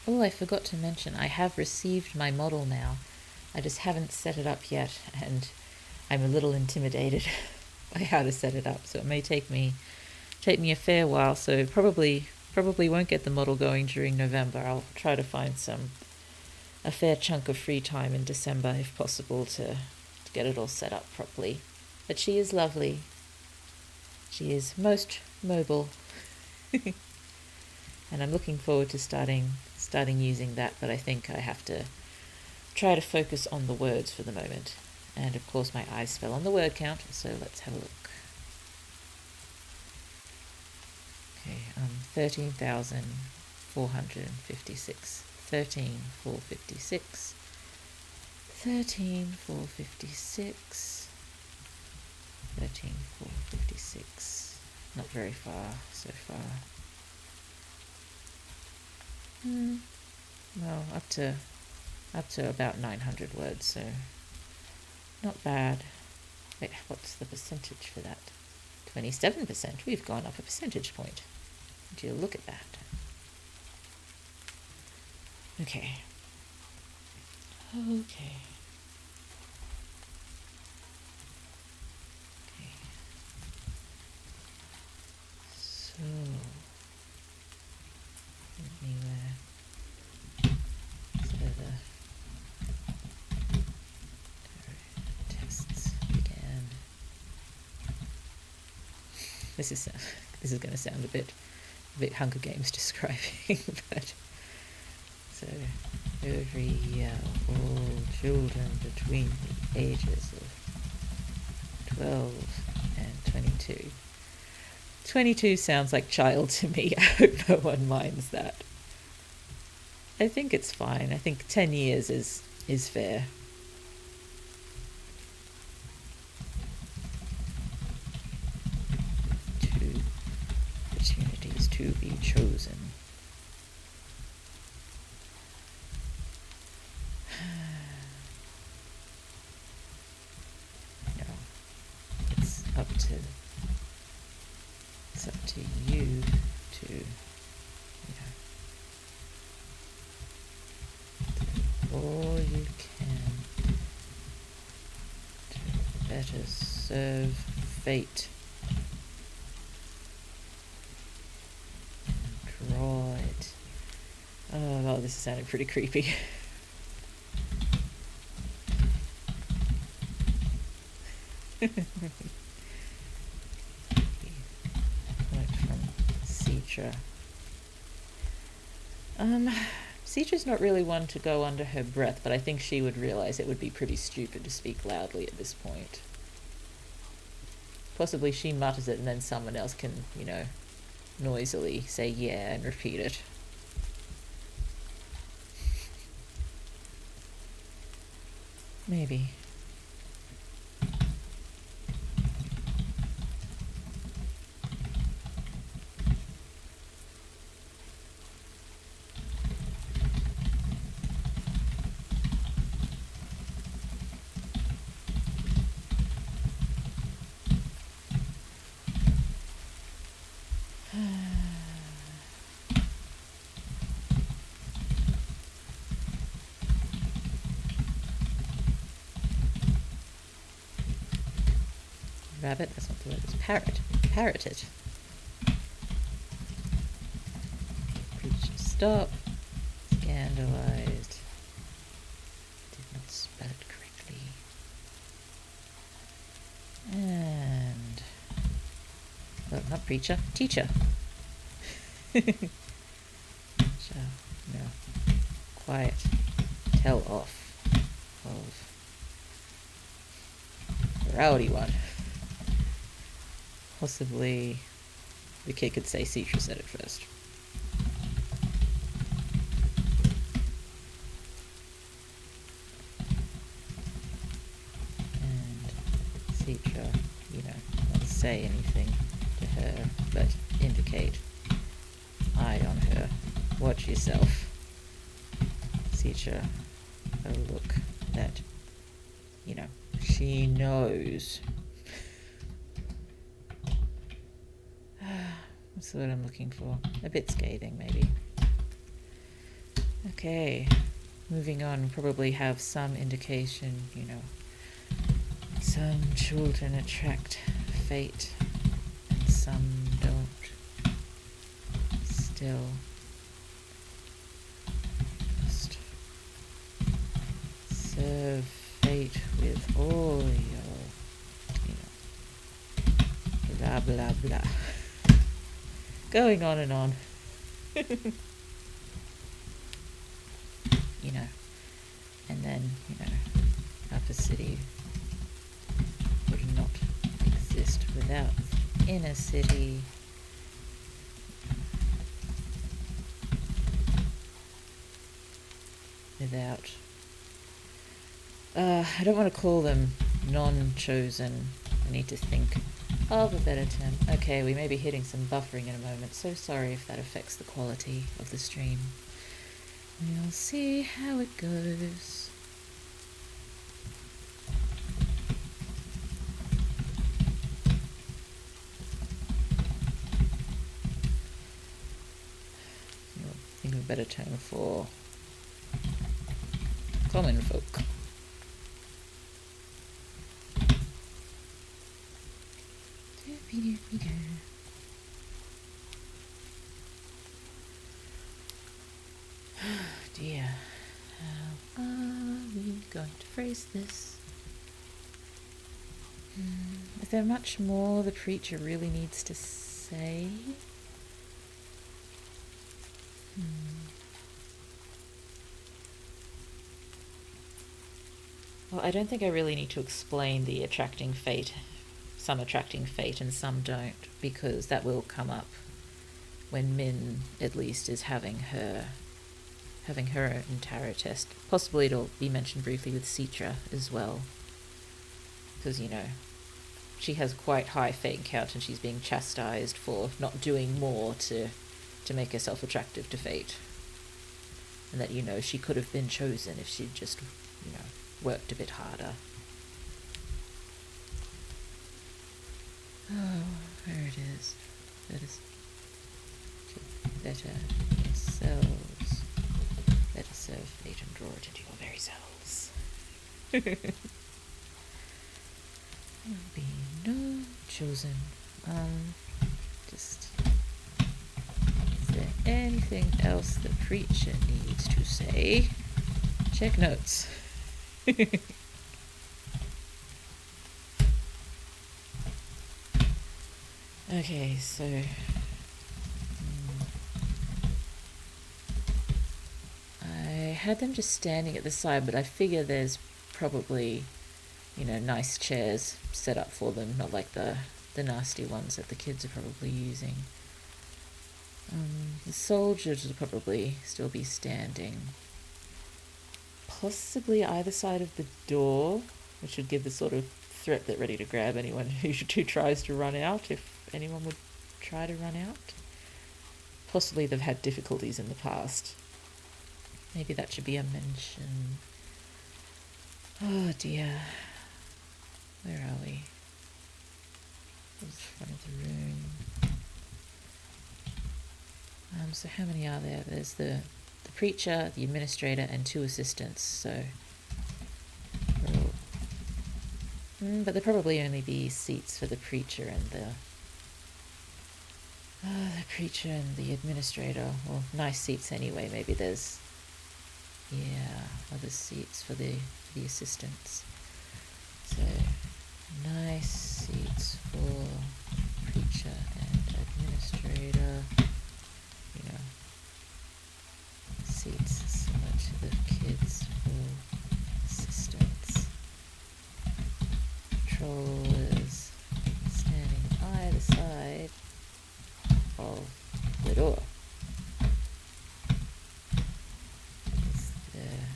Speaker 1: Oh, I forgot to mention, I have received my model now. I just haven't set it up yet, and I'm a little intimidated by how to set it up. So it may take me a fair while. So probably won't get the model going during November. I'll try to find a fair chunk of free time in December, if possible, to get it all set up properly. But she is lovely. She is most mobile. And I'm looking forward to starting using that, but I think I have to try to focus on the words for the moment. And of course my eyes fell on the word count, so let's have a look. Okay, 13,456. 13,456. 13,456. 13,456. Not very far so far. Well, up to about 900 words, so not bad. Wait, what's the percentage for that? 27%. We've gone up a percentage point. Would you look at that? Okay. Okay. So anywhere. So the tests began. This is going to sound a bit Hunger Games describing, but so every year all children between the ages of 12 and 22. 22 sounds like child to me. I hope no one minds that. I think it's fine. I think 10 years is fair. Opportunities to be chosen. No, it's up to you to, do all you can to better serve fate. Draw it. Oh, well, this is sounding pretty creepy. Point from Citra. Citra's not really one to go under her breath, but I think she would realize it would be pretty stupid to speak loudly at this point. Possibly she mutters it and then someone else can, noisily say yeah and repeat it. Maybe. Rabbit, that's not the word, it's parrot. Parrot it. Preacher, stop. Scandalized. Did not spell it correctly. And... well, not preacher, teacher. So, no. Quiet. Tell off. Of... rowdy one. Possibly the kid could say Citra said it first. And Citra, not say anything to her, but indicate eye on her. Watch yourself. Citra, a look that, she knows. That's what I'm looking for. A bit scathing, maybe. Okay, moving on. Probably have some indication, some children attract fate and some don't. Still, just serve fate with all your, blah blah blah. Going on and on. And then, Upper City would not exist without Inner City. Without... I don't want to call them non-chosen. I need to think of a better term. Okay, we may be hitting some buffering in a moment, so sorry if that affects the quality of the stream. We'll see how it goes. Think of a better term for common folk. Dear, how are we going to phrase this? Is there much more the preacher really needs to say? Well, I don't think I really need to explain the attracting fate. Some attracting fate and some don't, because that will come up when Min, at least, is having her own tarot test. Possibly it'll be mentioned briefly with Citra as well, because she has quite high fate count, and she's being chastised for not doing more to make herself attractive to fate. And that, she could have been chosen if she'd just, worked a bit harder. Oh, there it is. That is better yourselves. Better serve fate and draw it into your very selves. There will be no chosen. Just... Is there anything else the preacher needs to say? Check notes. Okay, so... I had them just standing at the side, but I figure there's probably, nice chairs set up for them, not like the nasty ones that the kids are probably using. The soldiers will probably still be standing. Possibly either side of the door, which would give the sort of threat that ready to grab anyone who tries to run out, if anyone would try to run out. Possibly they've had difficulties in the past. Maybe that should be a mention. Oh dear. Where are we? Towards the front of the room. So how many are there? There's the preacher, the administrator, and 2 assistants. So, but there'll probably only be seats for the preacher and the administrator. Well, nice seats anyway. Maybe there's other seats for the assistants. So nice seats for preacher and administrator. Seats similar to the kids for assistants. Controllers standing either side of the door. Is there...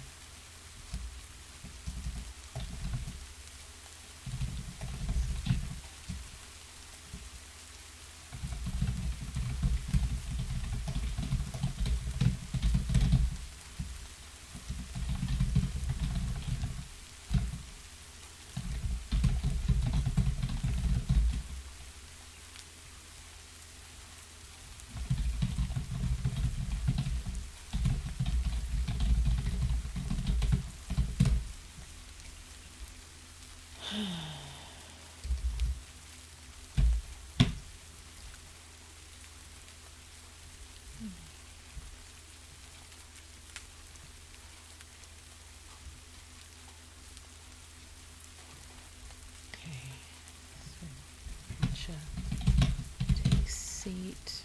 Speaker 1: Take seat.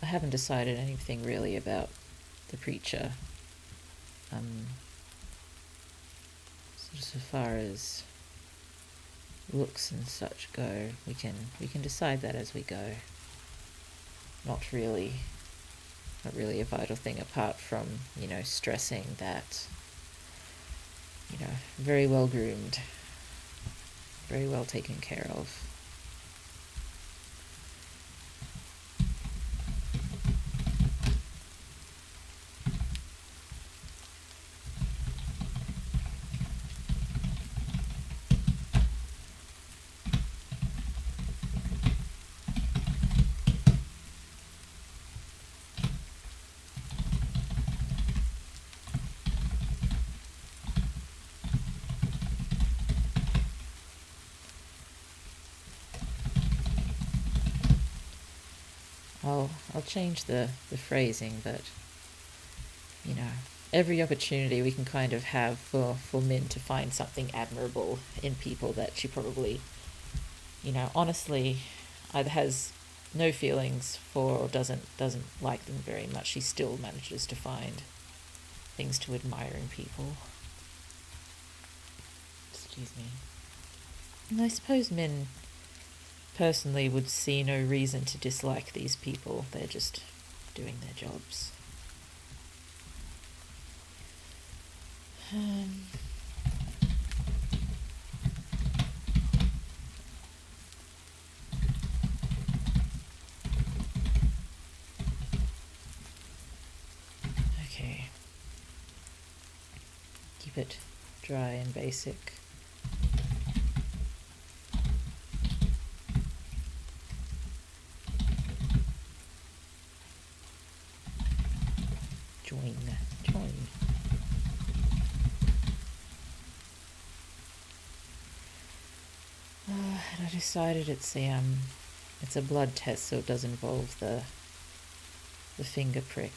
Speaker 1: I haven't decided anything really about the preacher. So far as looks and such go, we can decide that as we go. Not really a vital thing apart from, stressing that, very well groomed. Very well taken care of. I'll change the phrasing, but every opportunity we can kind of have for Min to find something admirable in people that she probably, honestly either has no feelings for or doesn't like them very much, she still manages to find things to admire in people. Excuse me. And I suppose Min personally would see no reason to dislike these people. They're just doing their jobs. it dry and basic. Join. And I decided it's a blood test, so it does involve the finger prick.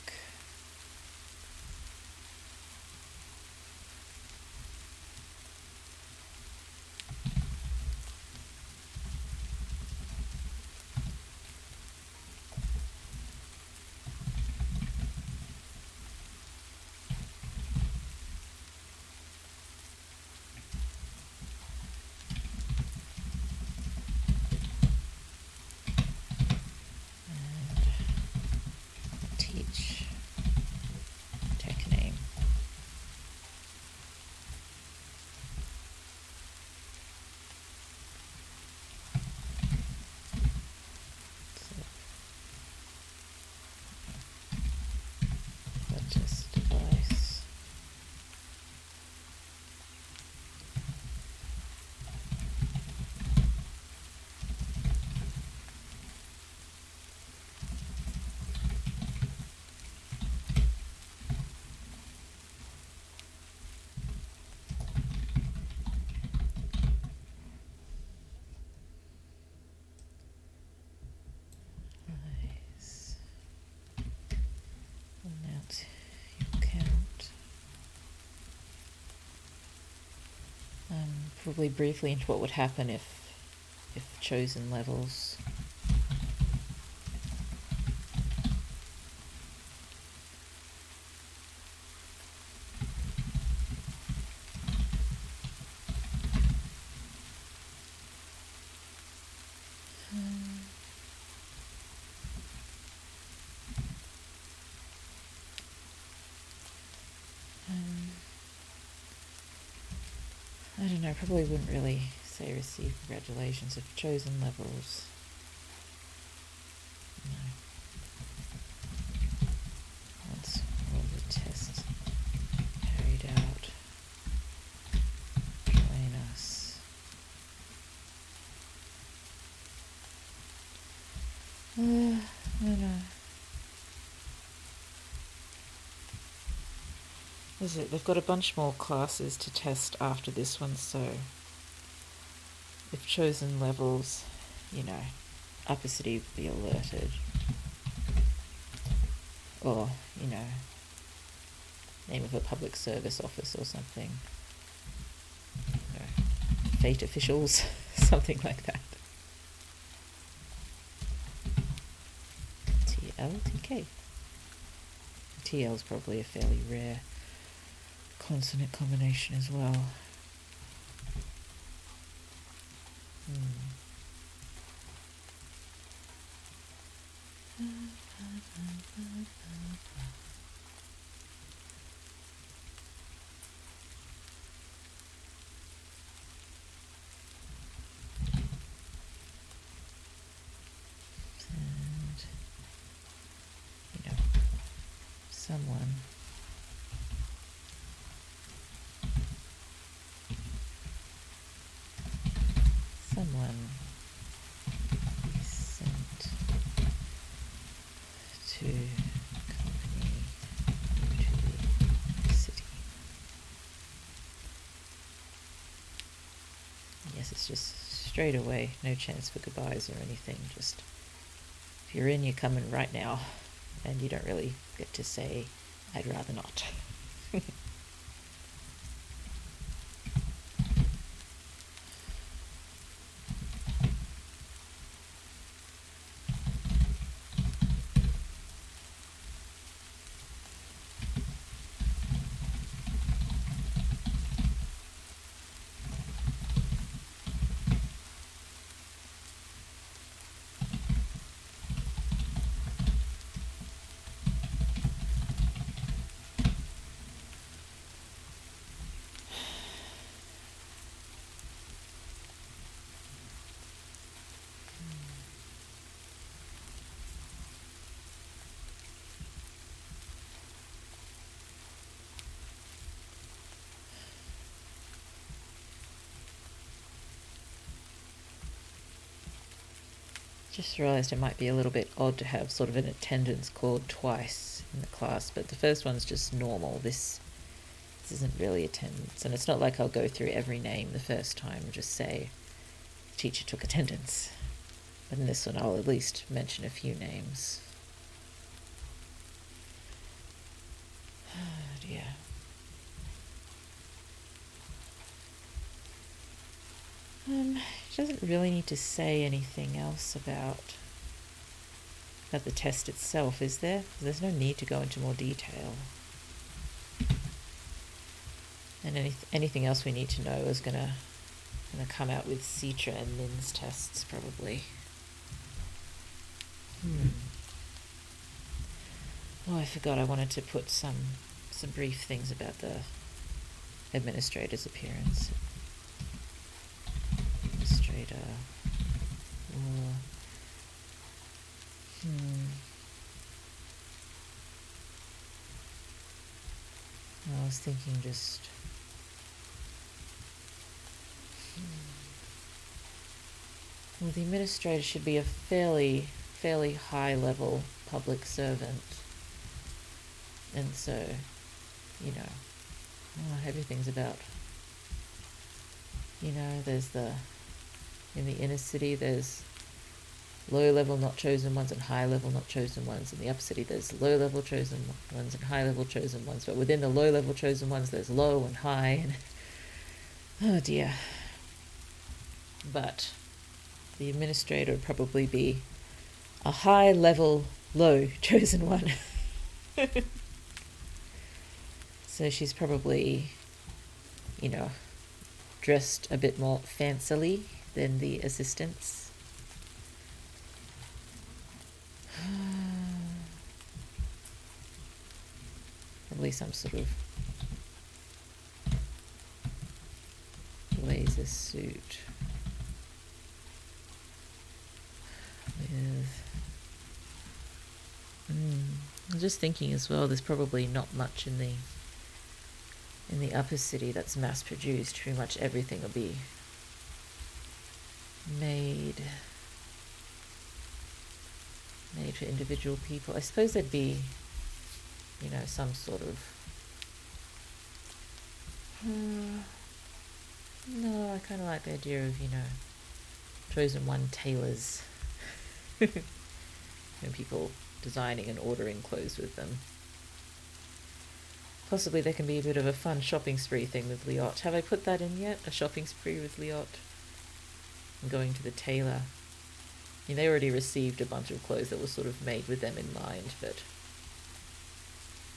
Speaker 1: Probably briefly into what would happen if chosen levels I don't know, probably wouldn't really say receive congratulations if chosen levels. No. Once all the tests carried out, join us. I don't know. Is it? They've got a bunch more classes to test after this one, so if chosen levels, Upper City would be alerted. Or, name of a public service office or something. Fate officials, something like that. TLTK. TL is probably a fairly rare consonant combination as well. And, someone is sent to accompany you to the city. Yes, it's just straight away, no chance for goodbyes or anything, just if you're in, you're coming right now, and you don't really get to say, I'd rather not. just realised it might be a little bit odd to have sort of an attendance called twice in the class, but the first one's just normal. This isn't really attendance, and it's not like I'll go through every name the first time and just say, teacher took attendance. But in this one I'll at least mention a few names. Oh dear. She doesn't really need to say anything else about the test itself, is there? There's no need to go into more detail. And anything else we need to know is gonna come out with Citra and Min's tests, probably. Oh, I forgot I wanted to put some brief things about the administrator's appearance. Administrator. I was thinking just... Well, the administrator should be a fairly high-level public servant. And so, you know, everything's about, you know, there's in the inner city, there's low-level not chosen ones and high-level not chosen ones. In the upper city, there's low-level chosen ones and high-level chosen ones. But within the low-level chosen ones, there's low and high. And oh dear. But the administrator would probably be a high-level, low chosen one. So she's probably, you know, dressed a bit more fancily than the assistants. Probably some sort of blazer suit with... I'm just thinking as well, there's probably not much in the upper city that's mass produced. Pretty much everything will be made for individual people. I suppose there'd be, you know, some sort of... No, I kind of like the idea of, you know, chosen one tailors. And people designing and ordering clothes with them. Possibly there can be a bit of a fun shopping spree thing with Liot. Have I put that in yet? A shopping spree with Liot? I'm going to the tailor. I mean, they already received a bunch of clothes that were sort of made with them in mind, but...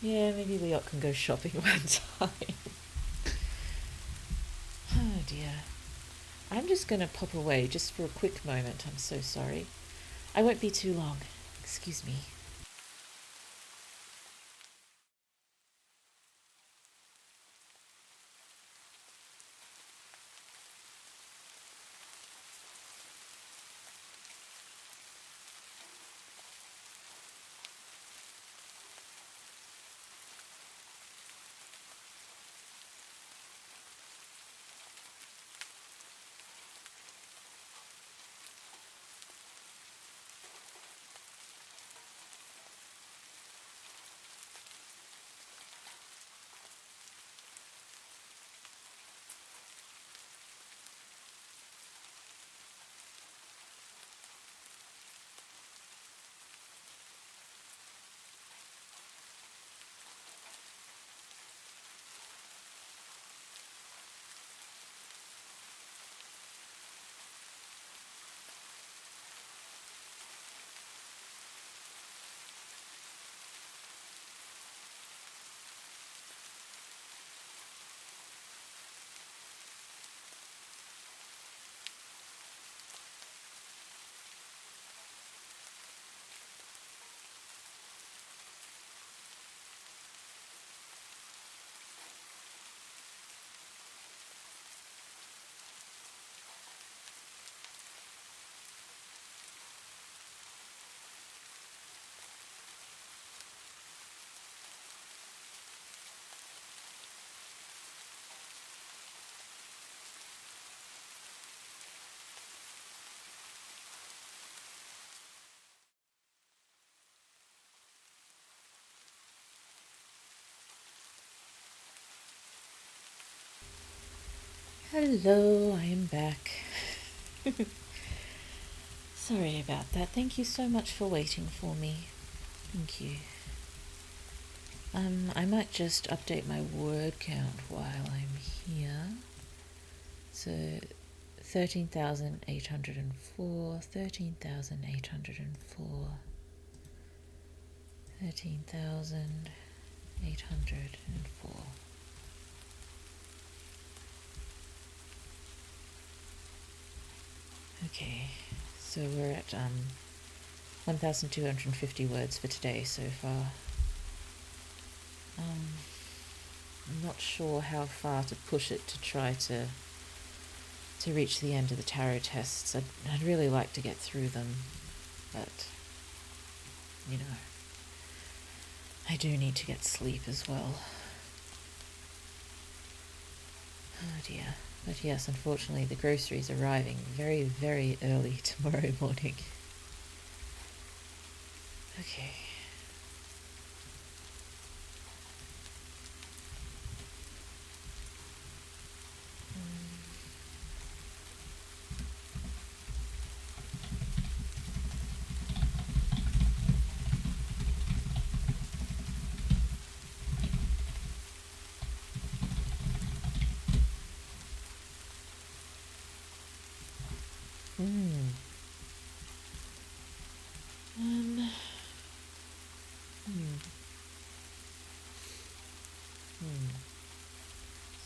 Speaker 1: yeah, maybe Liot can go shopping one time. Oh dear. I'm just going to pop away just for a quick moment. I'm so sorry. I won't be too long. Excuse me. Hello, I am back. Sorry about that. Thank you so much for waiting for me. Thank you. I might just update my word count while I'm here. So 13,804, 13,804, 13,804. Okay, so we're at 1,250 words for today so far. I'm not sure how far to push it to try to reach the end of the tarot tests. I'd really like to get through them, but, you know, I do need to get sleep as well. Oh dear. But yes, unfortunately, the grocery's arriving very, very early tomorrow morning. Okay.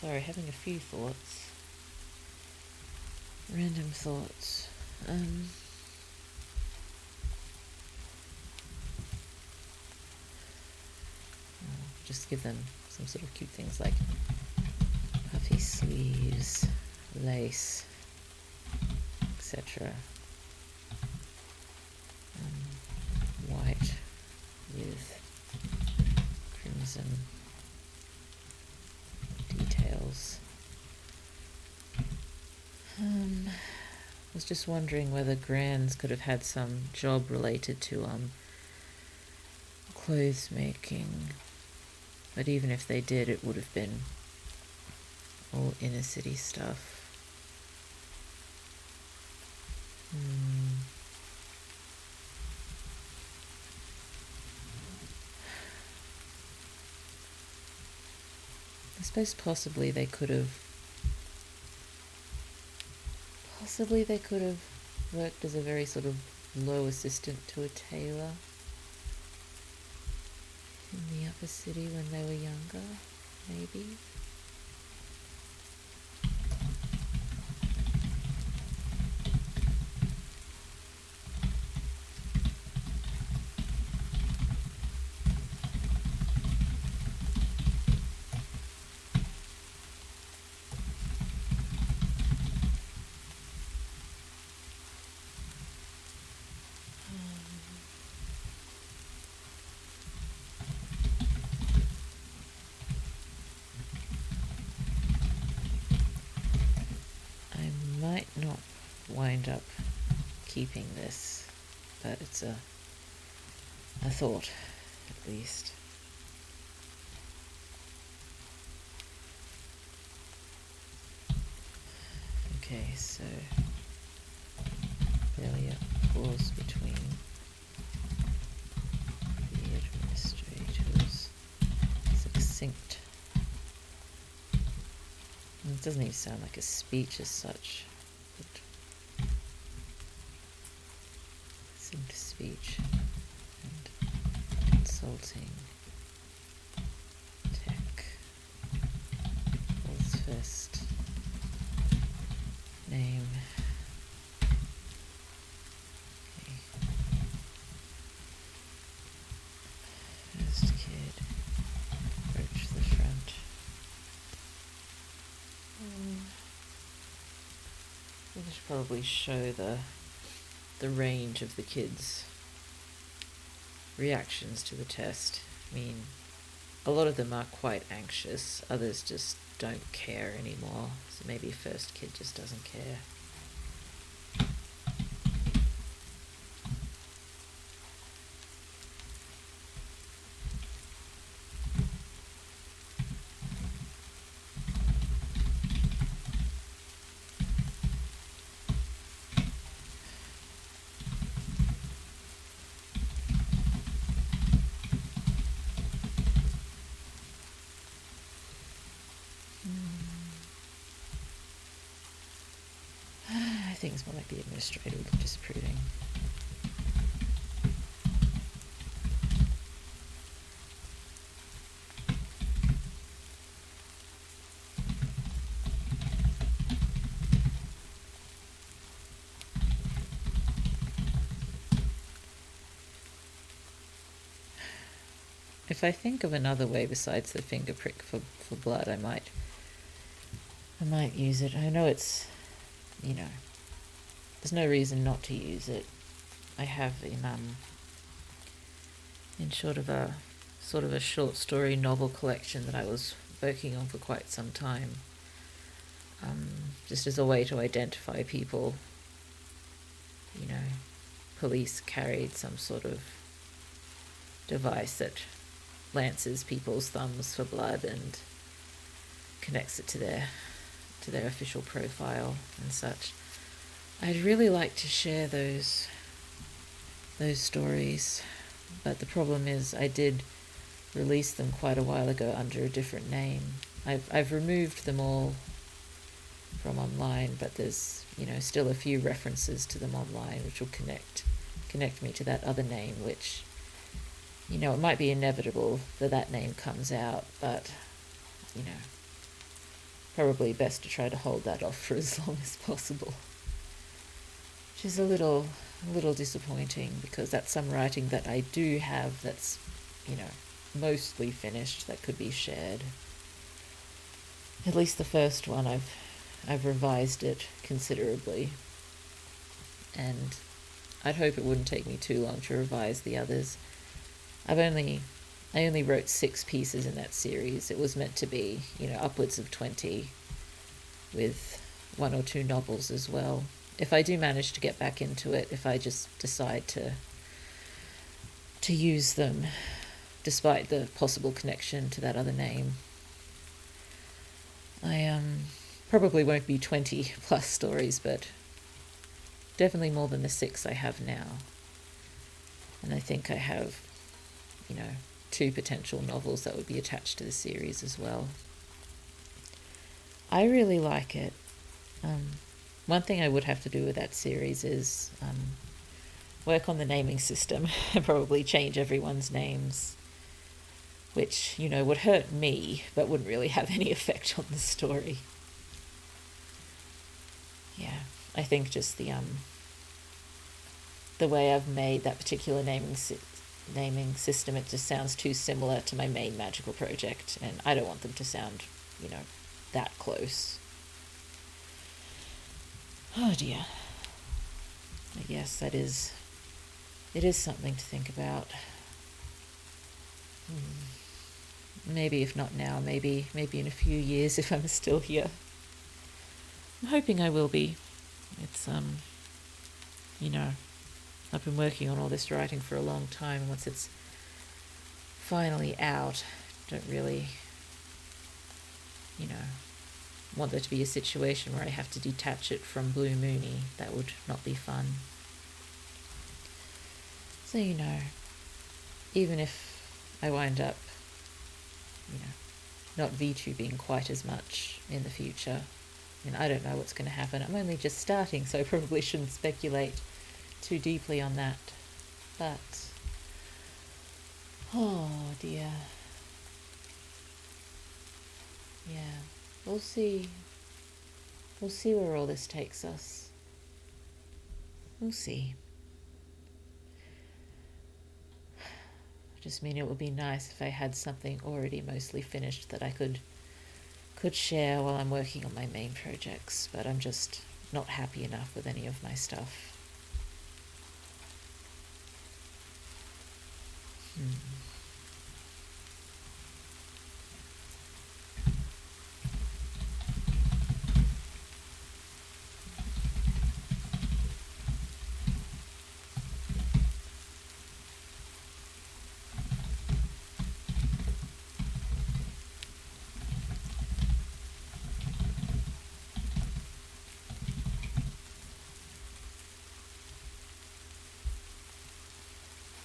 Speaker 1: Sorry, having a few thoughts. Random thoughts. Just give them some sort of cute things like puffy sleeves, lace, etc. White with crimson details. I was just wondering whether Grands could have had some job related to clothes making, but even if they did, it would have been all inner city stuff. I suppose possibly they could have worked as a very sort of low assistant to a tailor in the upper city when they were younger, maybe. Might not wind up keeping this, but it's a thought, at least. Okay, so barely a pause between the administrators. Succinct. It doesn't even sound like a speech as such. Succinct speech and consulting. Tech. What's first name? Okay. First kid. Approach the front. We should probably show the range of the kids' reactions to the test. I mean, a lot of them are quite anxious, others just don't care anymore, so maybe first kid just doesn't care. Writing's more like the administrator would be disapproving. If I think of another way besides the finger prick for blood, I might use it. I know it's, there's no reason not to use it. I have in sort of a short story novel collection that I was working on for quite some time, just as a way to identify people. Police carried some sort of device that lances people's thumbs for blood and connects it to their official profile and such. I'd really like to share those stories, but the problem is I did release them quite a while ago under a different name. I've removed them all from online, but there's still a few references to them online which will connect me to that other name, which it might be inevitable that name comes out, but probably best to try to hold that off for as long as possible, which is a little disappointing, because that's some writing that I do have that's mostly finished that could be shared. At least the first one, I've revised it considerably, and I'd hope it wouldn't take me too long to revise the others. I only wrote 6 pieces in that series. It was meant to be, upwards of 20, with 1 or 2 novels as well. If I do manage to get back into it, if I just decide to use them, despite the possible connection to that other name, I probably won't be 20 plus stories, but definitely more than the 6 I have now. And I think I have 2 potential novels that would be attached to the series as well. I really like it. One thing I would have to do with that series is work on the naming system and probably change everyone's names, which, would hurt me, but wouldn't really have any effect on the story. Yeah, I think just the way I've made that particular naming system, it just sounds too similar to my main magical project, and I don't want them to sound, that close. Oh dear. But yes, it is something to think about. Maybe if not now, maybe in a few years if I'm still here. I'm hoping I will be. It's I've been working on all this writing for a long time, and once it's finally out, don't really, want there to be a situation where I have to detach it from Blue Moony. That would not be fun. So, even if I wind up, not VTubing quite as much in the future, I don't know what's going to happen. I'm only just starting, so I probably shouldn't speculate too deeply on that, but oh dear, yeah, we'll see where all this takes us. We'll see. I just mean it would be nice if I had something already mostly finished that I could share while I'm working on my main projects, but I'm just not happy enough with any of my stuff.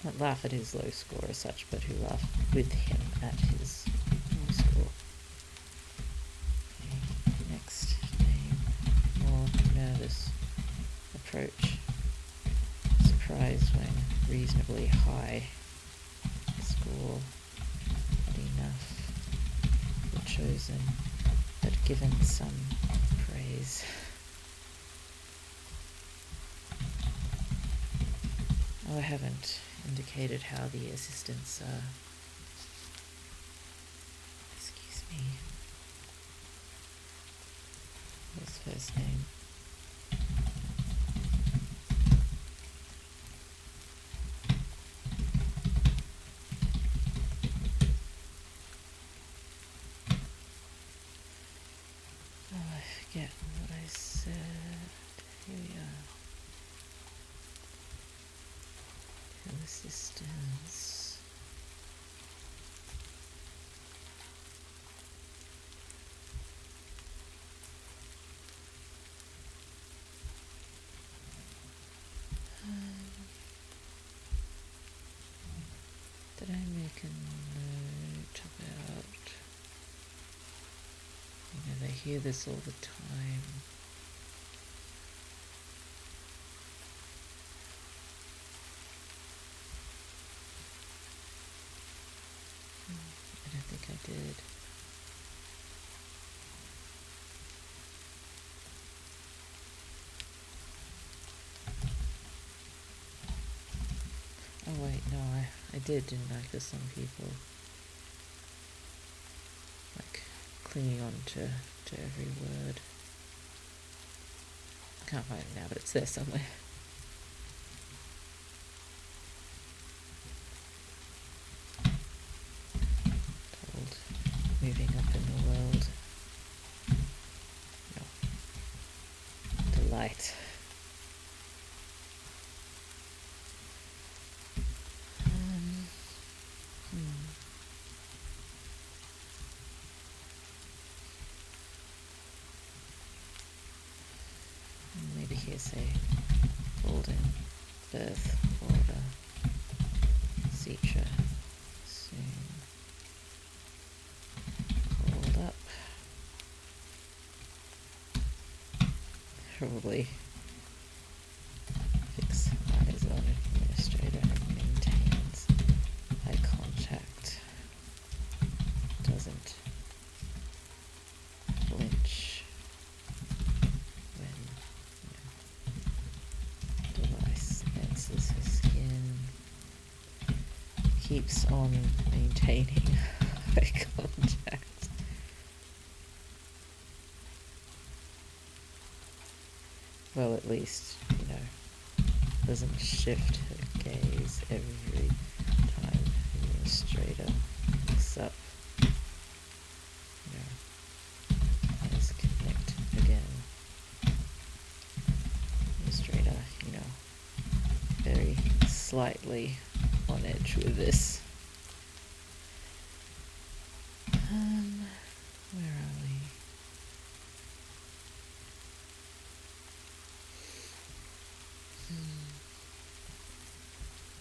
Speaker 1: Not laugh at his low score as such, but who laugh with him at his low score. Okay, next name. More nervous. approach. Surprised when reasonably high score, not enough were chosen, but given some praise. Oh, I haven't indicated how the assistants are. Excuse me. What's first name? Oh, I forget what I said. Here we are. Assistance. Did I make a note about, they hear this all the time. I don't think I did. Oh wait, no, I did, didn't I? Because some people like clinging on to every word. I can't find it now, but it's there somewhere. Told, moving up in the world. No. Delight. Maybe here say folding, birth, order, suture, soon, called up. Probably fix eyes on administrator and maintains eye contact. Doesn't flinch when device answers her skin. Keeps on maintaining eye contact. Well, at least, doesn't shift her gaze every time administrator looks up. Eyes connect again. Administrator, very slightly on edge with this. Where are we?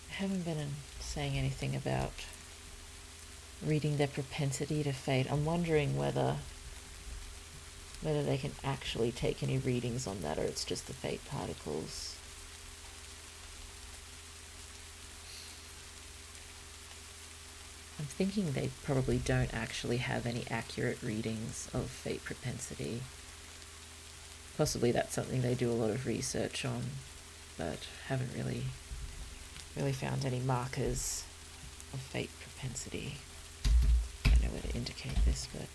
Speaker 1: I haven't been saying anything about reading their propensity to fade. I'm wondering whether they can actually take any readings on that, or it's just the fate particles. I'm thinking they probably don't actually have any accurate readings of fate propensity. Possibly that's something they do a lot of research on, but haven't really found any markers of fate propensity. I don't know where to indicate this, but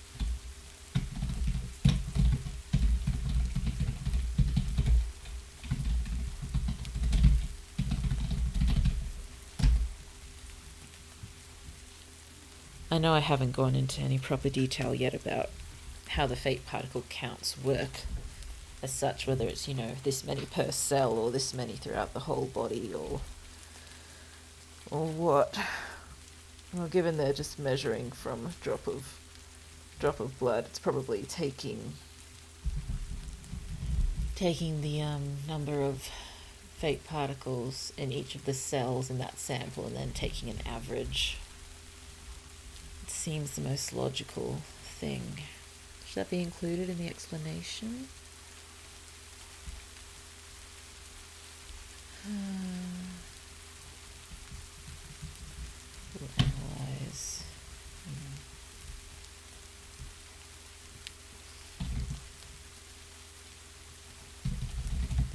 Speaker 1: I know I haven't gone into any proper detail yet about how the fate particle counts work as such, whether it's, this many per cell or this many throughout the whole body or what. Well, given they're just measuring from a drop of blood, it's probably taking the number of fate particles in each of the cells in that sample and then taking an average. It seems the most logical thing. Should that be included in the explanation? We'll analyze.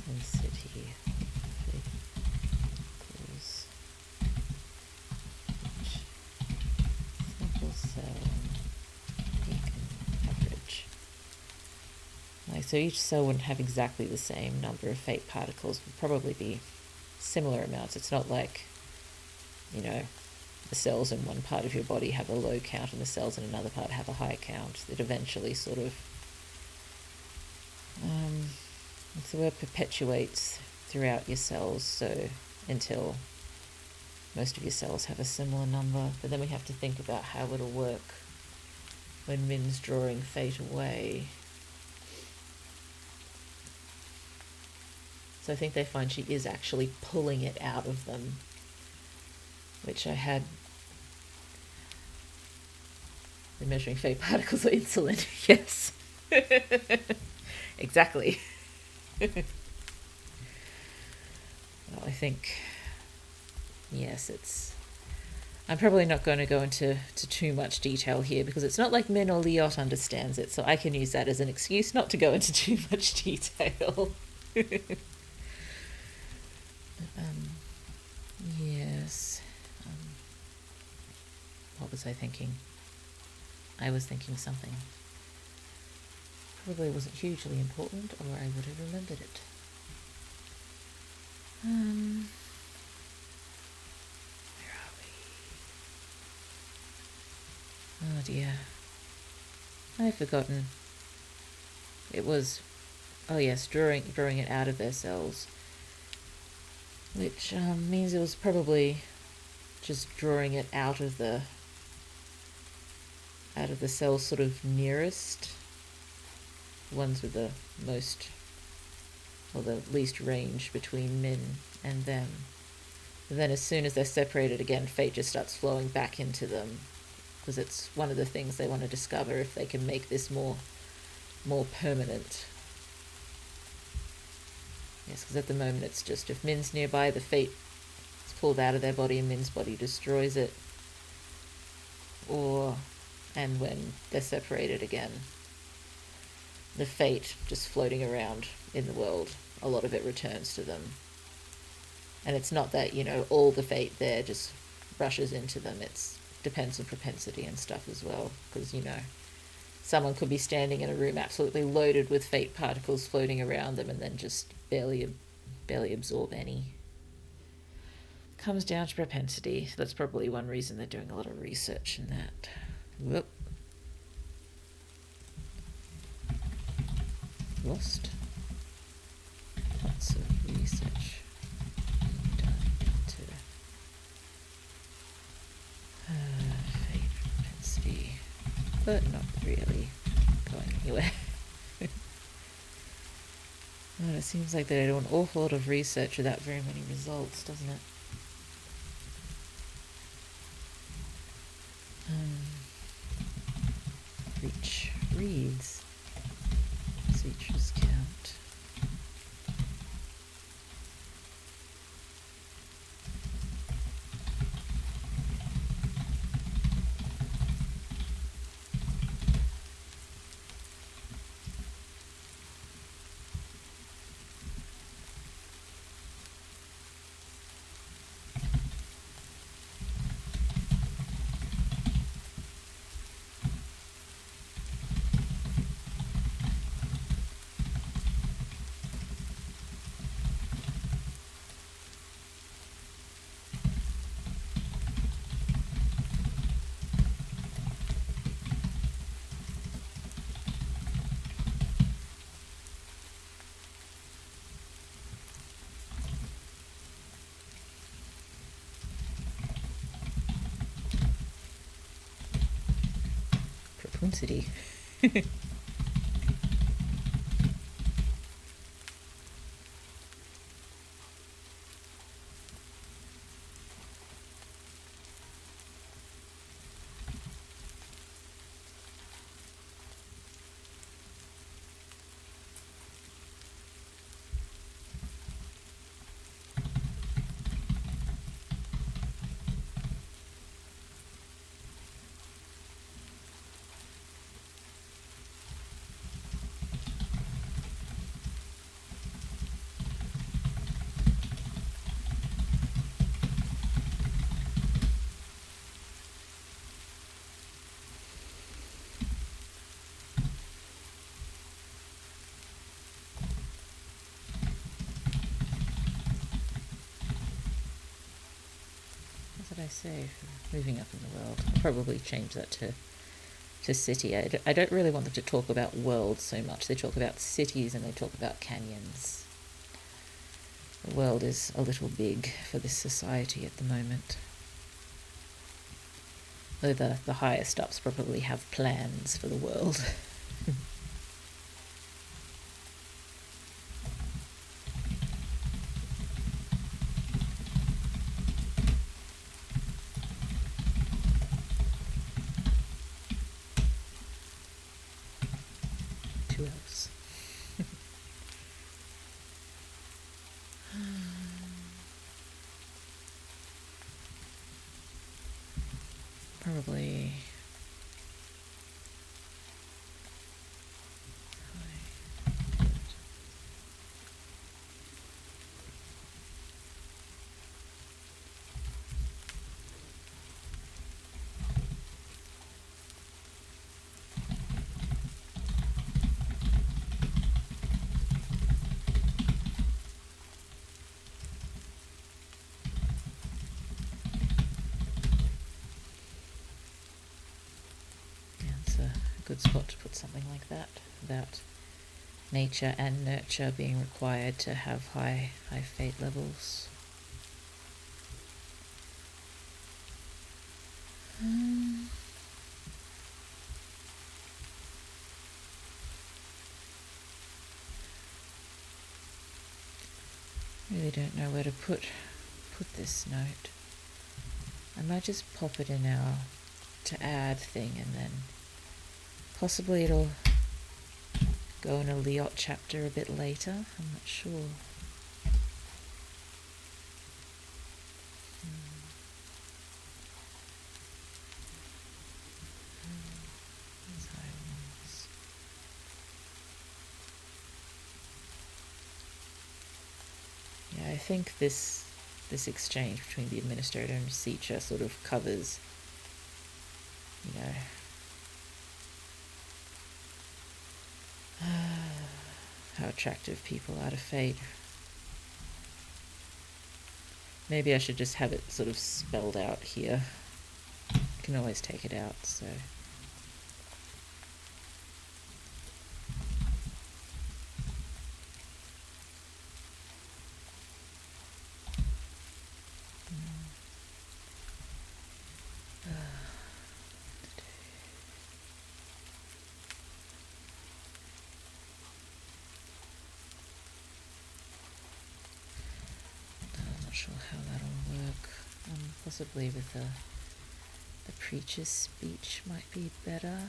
Speaker 1: Density equals each sample cell peak and average. Like, so each cell wouldn't have exactly the same number of fate particles, would probably be similar amounts. It's not like, the cells in one part of your body have a low count and the cells in another part have a high count. It eventually sort of, what's the word, perpetuates throughout your cells, so until most of your cells have a similar number. But then we have to think about how it'll work when Min's drawing fate away. So I think they find she is actually pulling it out of them, which I had. They're measuring fate particles of insulin. Yes. Exactly. Well, I think, yes, I'm probably not going to go into too much detail here because it's not like Min or Liot understands it, so I can use that as an excuse not to go into too much detail. Yes. What was I thinking? I was thinking something. Probably wasn't hugely important, or I would have remembered it. Where are we? Oh dear. I've forgotten. It was, oh yes, drawing it out of their cells. Which means it was probably just drawing it out of the cells sort of nearest, the ones with the most, or the least range between Min and them. And then as soon as they're separated again, fate just starts flowing back into them, because it's one of the things they want to discover, if they can make this more permanent. Yes, because at the moment it's just, if Min's nearby, the fate is pulled out of their body and Min's body destroys it. And when they're separated again, the fate just floating around in the world, a lot of it returns to them. And it's not that, all the fate there just rushes into them. It depends on propensity and stuff as well, because, someone could be standing in a room absolutely loaded with fate particles floating around them and then just barely absorb any. Comes down to propensity. So that's probably one reason they're doing a lot of research in that. Whoop. Lost. Lots of research done into fate propensity, but not really going anywhere. Well, it seems like they do an awful lot of research without very many results, doesn't it? Reach reads. Features count. Propensity. did I say for moving up in the world? I'll probably change that to city. I don't really want them to talk about worlds so much. They talk about cities and they talk about canyons. The world is a little big for this society at the moment. Though the highest ups probably have plans for the world. Two elves. Probably. Good spot to put something like that, about nature and nurture being required to have high fate levels. Really don't know where to put this note. I might just pop it in our to add thing and then possibly it'll go in a Liot chapter a bit later. I'm not sure. Yeah, I think this exchange between the administrator and Seacher sort of covers, you know, how attractive people are to fate. Maybe I should just have it sort of spelled out here. I can always take it out, so. Sure how that'll work. Possibly with the preacher's speech might be better.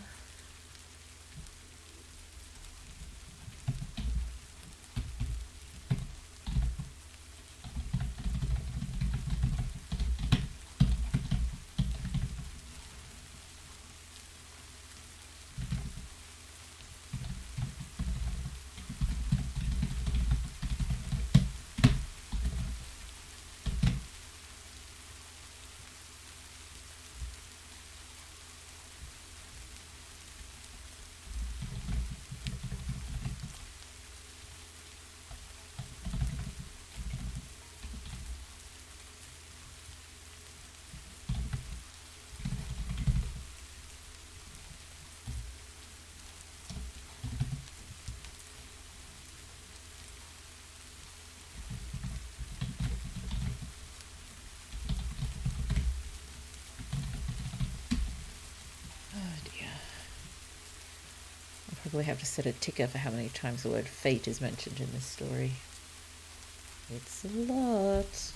Speaker 1: Probably have to set a ticker for how many times the word fate is mentioned in this story. It's a lot.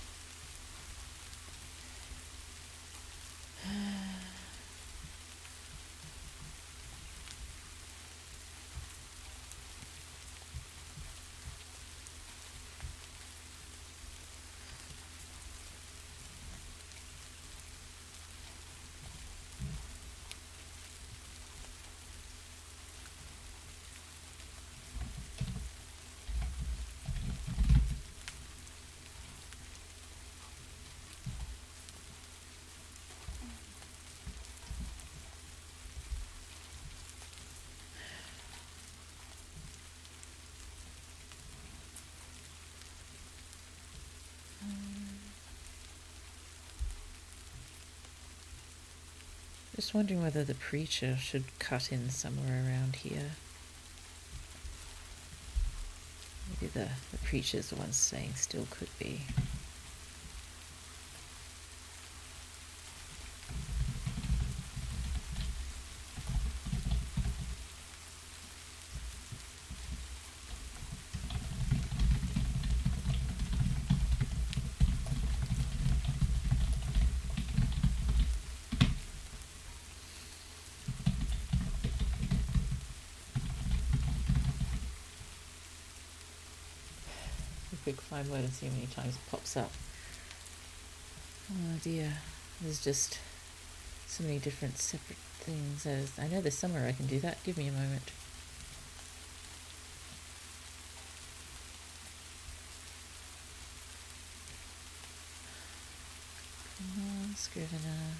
Speaker 1: Just wondering whether the preacher should cut in somewhere around here. Maybe the preacher's the one saying still could be. Quick find word and see how many times it pops up. Oh dear, there's just so many different separate things. I know there's somewhere I can do that. Give me a moment. Come on, Scrivener.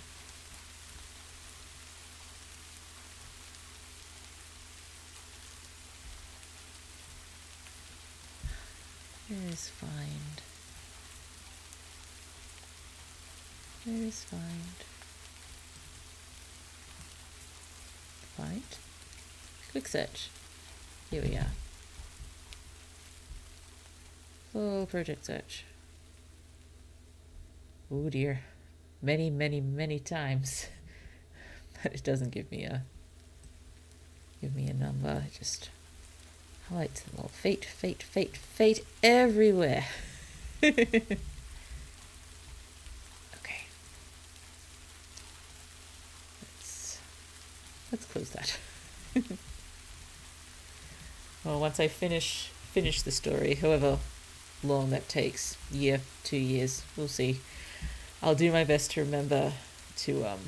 Speaker 1: Where is find? Where is find? Find? Quick search. Here we are. Full project search. Oh dear. Many, many, many times. But it doesn't give me a number. It just highlights them all. Fate, fate, fate, fate everywhere. Okay. Let's close that. Well, once I finish the story, however long that takes, year, 2 years, we'll see. I'll do my best to remember to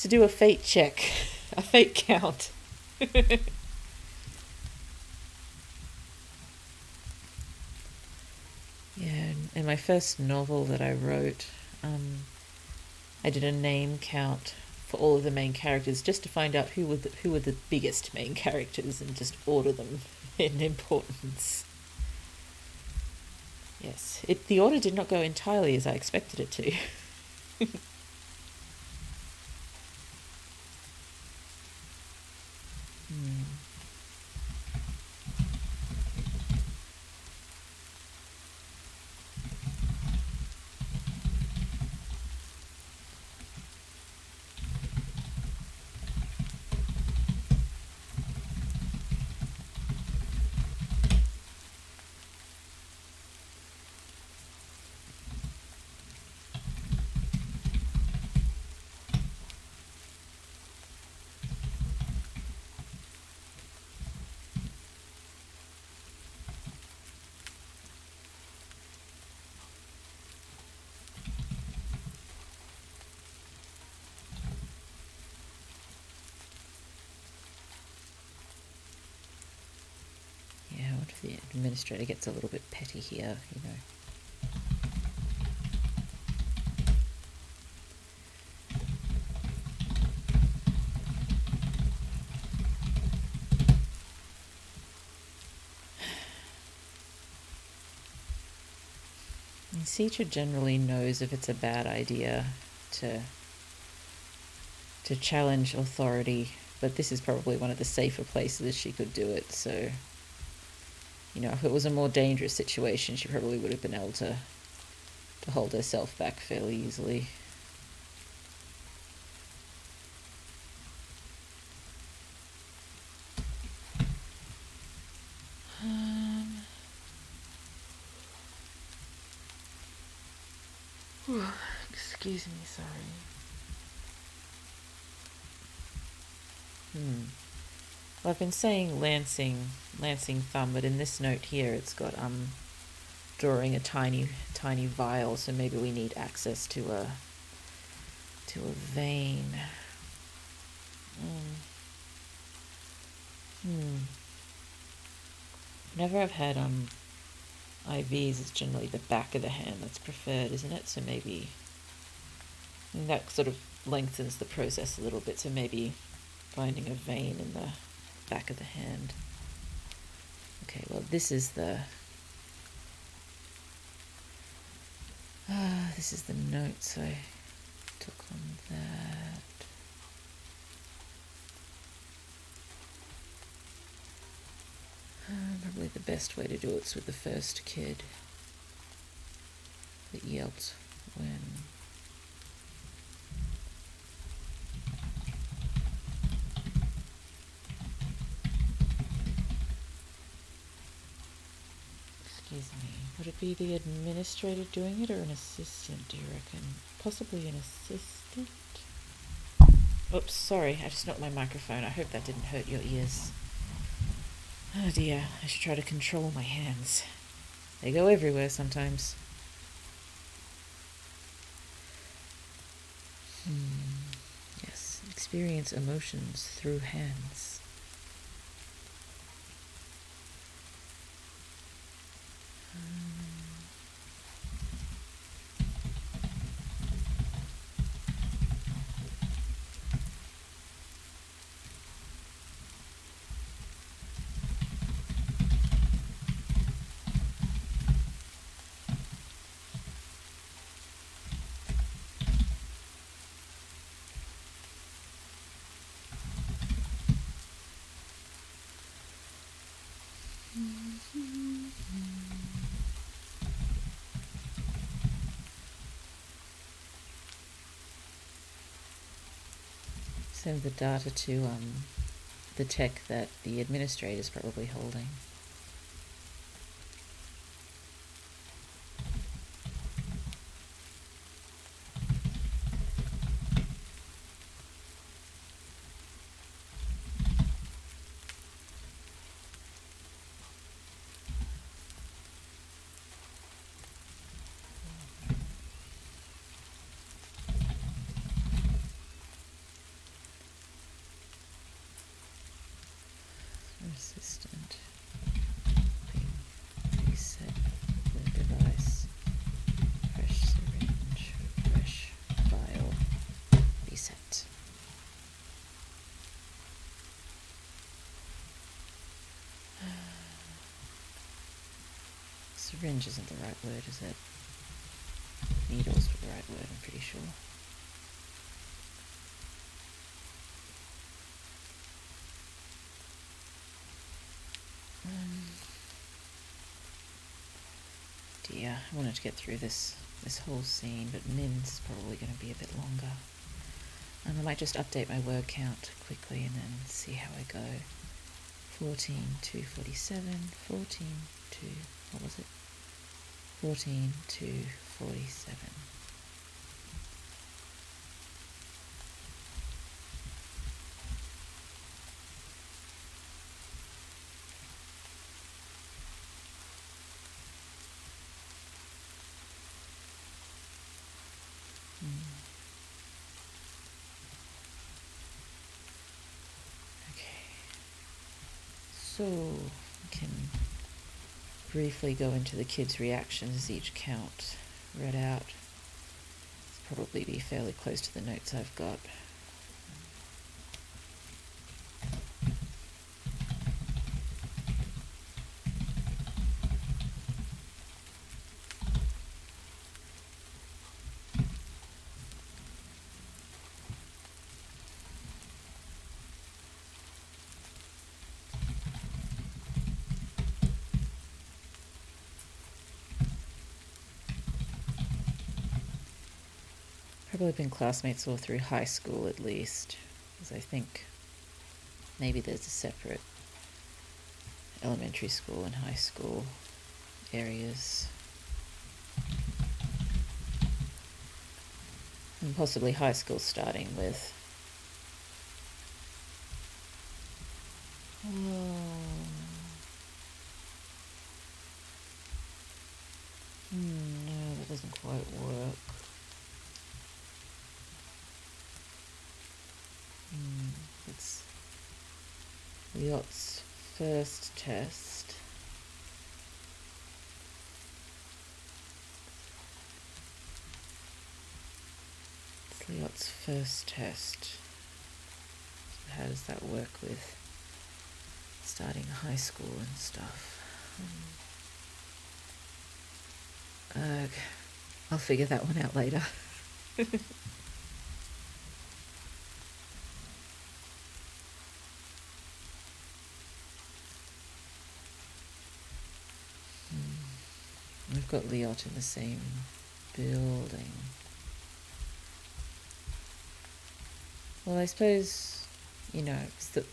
Speaker 1: do a fate check, a fate count. Yeah, in my first novel that I wrote, I did a name count for all of the main characters just to find out who were the biggest main characters and just order them in importance. Yes, the order did not go entirely as I expected it to. Yeah, what if the administrator gets a little bit petty here, you know? And Citra generally knows if it's a bad idea to challenge authority, but this is probably one of the safer places she could do it, so, you know, if it was a more dangerous situation, she probably would have been able to hold herself back fairly easily. Excuse me, sorry. Well, I've been saying lancing thumb, but in this note here it's got drawing a tiny vial, so maybe we need access to a vein. Whenever I've had IVs, it's generally the back of the hand that's preferred, isn't it? So maybe that sort of lengthens the process a little bit, so maybe finding a vein in the back of the hand. Okay, well, this is the notes I took on that. Probably the best way to do it's with the first kid that yelped when excuse me, would it be the administrator doing it or an assistant, do you reckon? Possibly an assistant? Oops, sorry, I just knocked my microphone. I hope that didn't hurt your ears. Oh dear, I should try to control my hands. They go everywhere sometimes. Yes, experience emotions through hands. Send the data to the tech that the administrator is probably holding. Assistant. Reset the device. Fresh syringe. Fresh vial. Reset. Syringe isn't the right word, is it? Needle's the right word, I'm pretty sure. Dear, I wanted to get through this whole scene, but Min's probably going to be a bit longer. I might just update my word count quickly and then see how I go. 14 to 47, 14 to, what was it? 14 to 47. So, I can briefly go into the kids' reactions as each count read out. It's probably be fairly close to the notes I've got. Probably been classmates all through high school at least, because I think maybe there's a separate elementary school and high school areas. And possibly high school starting with... no, that doesn't quite work. It's Liot's first test. It's Liot's first test. So how does that work with starting high school and stuff? I'll figure that one out later. I've got Liot in the same building. Well, I suppose, did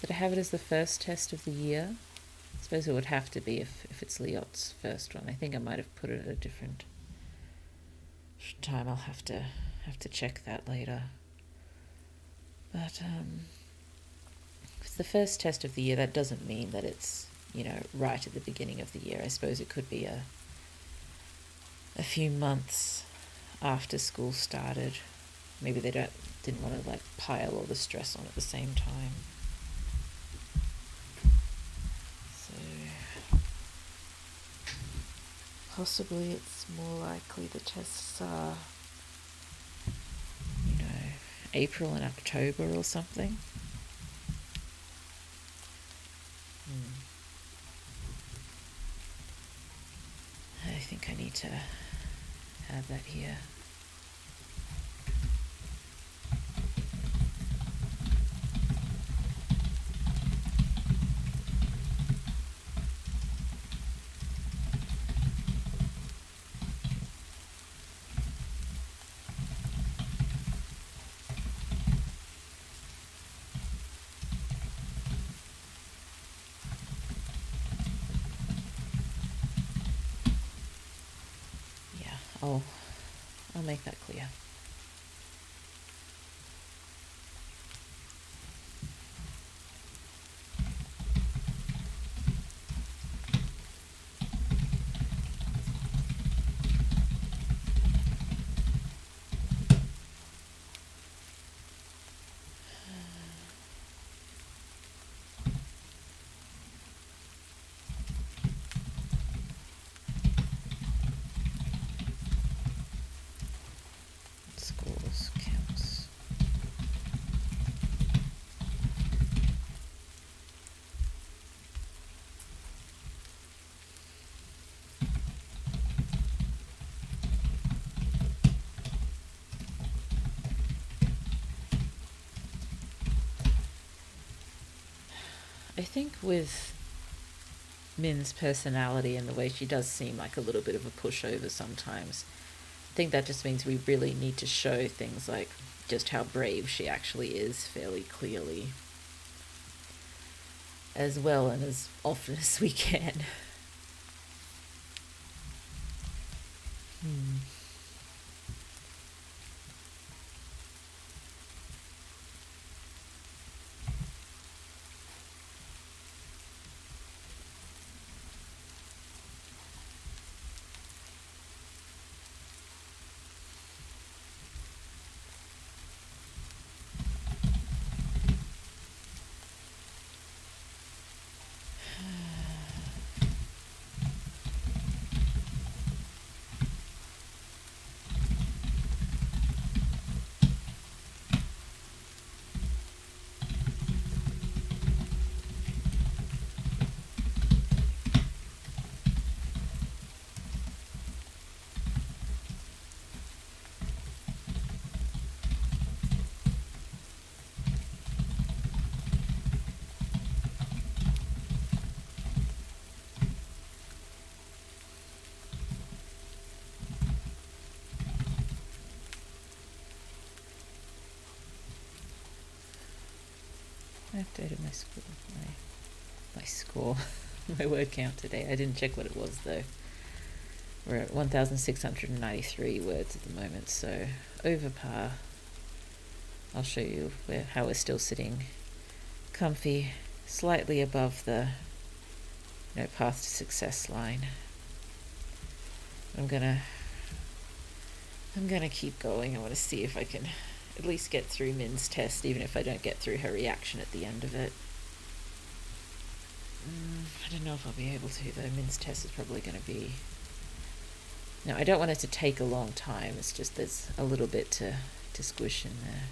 Speaker 1: I have it as the first test of the year? I suppose it would have to be if it's Liot's first one. I think I might have put it at a different time. I'll have to check that later. But if it's the first test of the year, that doesn't mean that it's, right at the beginning of the year. I suppose it could be a few months after school started. Maybe they didn't want to pile all the stress on at the same time. So possibly it's more likely the tests are, April and October or something. I think I need to add that here. I'll make that clear. Scores, counts. I think with Min's personality and the way she does seem like a little bit of a pushover sometimes, I think that just means we really need to show things like just how brave she actually is fairly clearly, as well and as often as we can. I updated my score, my word count today. I didn't check what it was though. We're at 1,693 words at the moment, so over par. I'll show you how we're still sitting comfy, slightly above the path to success line. I'm gonna keep going. I want to see if I can at least get through Min's test, even if I don't get through her reaction at the end of it. I don't know if I'll be able to though. Min's test is probably going to be... No, I don't want it to take a long time. It's just there's a little bit to squish in there.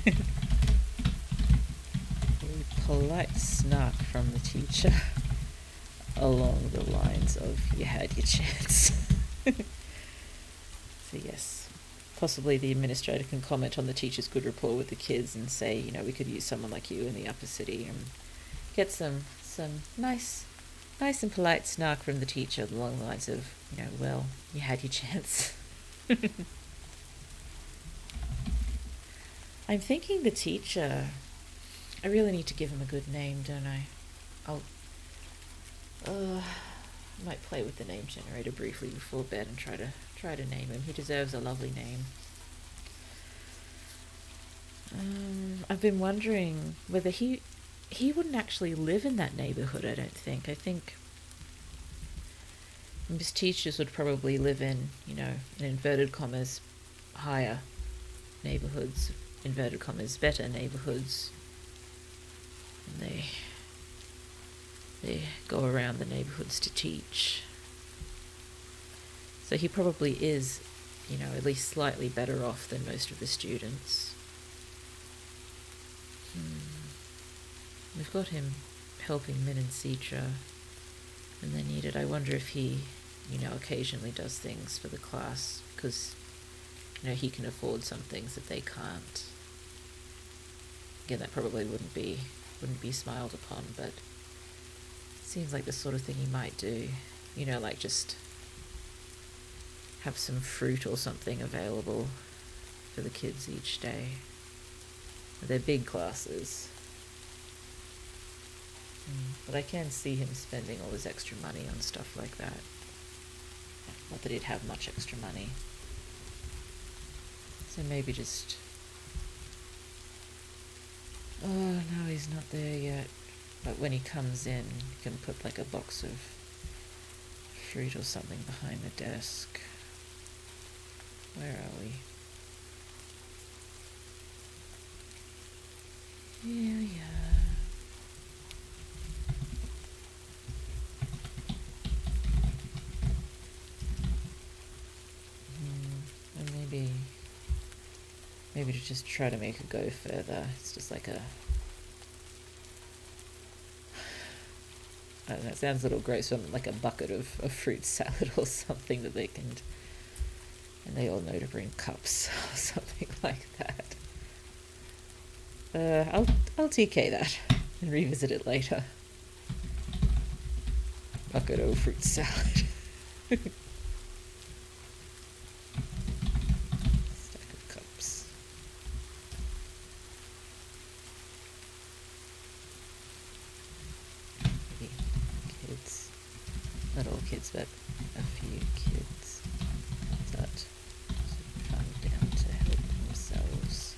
Speaker 1: A polite snark from the teacher along the lines of, "You had your chance." So yes, possibly the administrator can comment on the teacher's good rapport with the kids and say, we could use someone like you in the upper city, and get some nice and polite snark from the teacher along the lines of, well, you had your chance. I'm thinking the teacher, I really need to give him a good name, don't I? I might play with the name generator briefly before bed and try to name him. He deserves a lovely name. I've been wondering whether he wouldn't actually live in that neighborhood, I don't think. I think his teachers would probably live in, in inverted commas, higher neighborhoods, inverted commas, better neighborhoods. And they go around the neighborhoods to teach. So he probably is, at least slightly better off than most of the students. We've got him helping Min and Citra when they're needed. I wonder if he, occasionally does things for the class, because, he can afford some things that they can't. Again, that probably wouldn't be smiled upon, but it seems like the sort of thing he might do. Like just have some fruit or something available for the kids each day. They're big classes. But I can see him spending all his extra money on stuff like that. Not that he'd have much extra money. So maybe just... Oh, no, he's not there yet. But when he comes in, you can put like a box of fruit or something behind the desk. Where are we? Here we are. And maybe to just try to make it go further. It's just like a... I don't know, it sounds a little gross, but like a bucket of fruit salad or something that they can... And they all know to bring cups or something like that. I'll TK that and revisit it later. Bucket of fruit salad. Stack of cups. Maybe kids. Not all kids, but a few kids that come down to help themselves.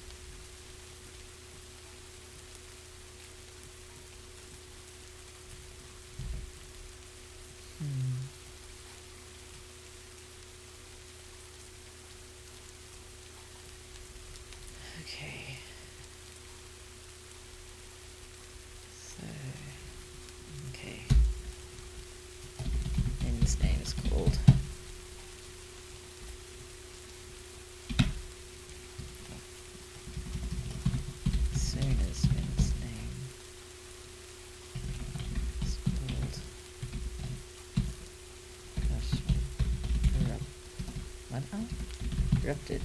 Speaker 1: Okay. So, okay. And his name is called... As soon as Min's name is called... Gosh. What? Oh, erupted.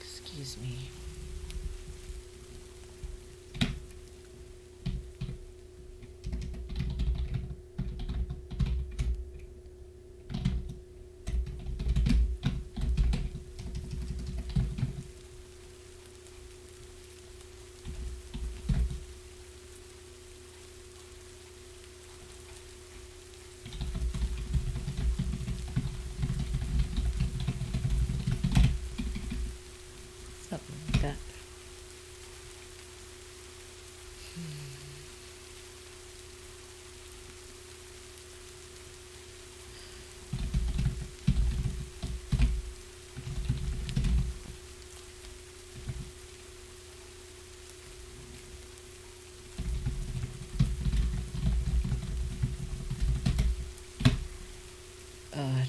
Speaker 1: Excuse me.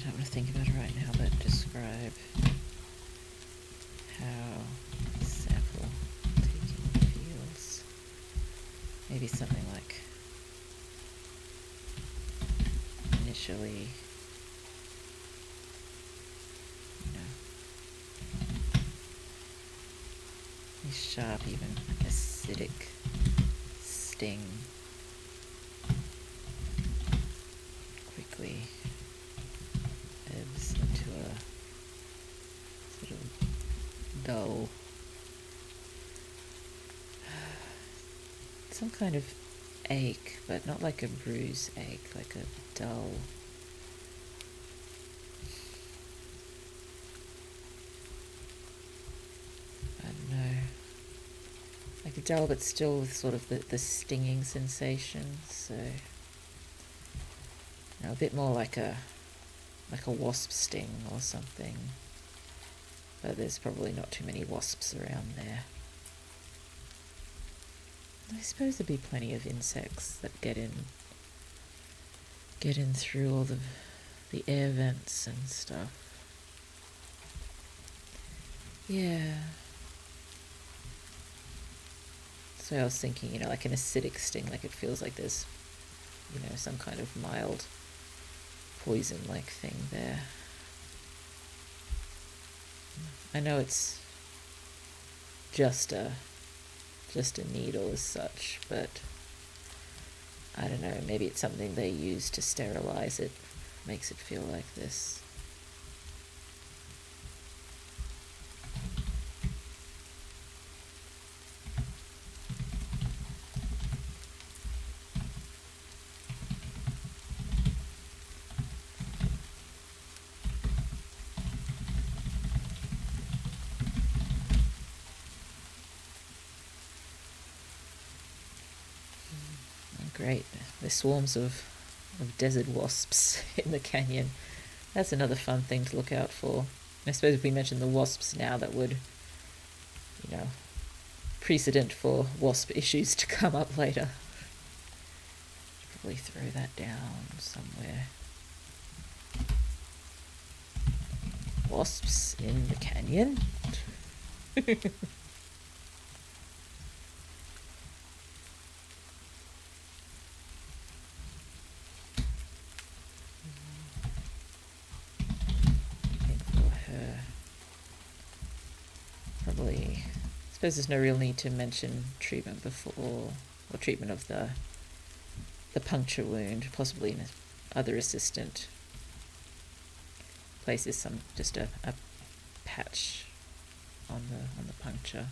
Speaker 1: don't want to think about it right now, but describe how sample taking feels. Maybe something like initially, a sharp, even acidic sting quickly ebbs into a sort of dull, some kind of ache, but not like a bruise ache, like a dull, I don't know, like a dull but still with sort of the stinging sensation, so a bit more like a wasp sting or something, but there's probably not too many wasps around there. I suppose there'd be plenty of insects that get in through all the air vents and stuff. Yeah. So I was thinking, like an acidic sting, like it feels like there's, some kind of mild poison-like thing there. I know it's just a needle as such, but I don't know, maybe it's something they use to sterilize it, makes it feel like this. Great. There's swarms of desert wasps in the canyon. That's another fun thing to look out for. I suppose if we mention the wasps now, that would, precedent for wasp issues to come up later. Probably throw that down somewhere. Wasps in the canyon. Probably, I suppose there's no real need to mention treatment before, or treatment of the puncture wound, possibly in other assistant places, just a patch on the puncture.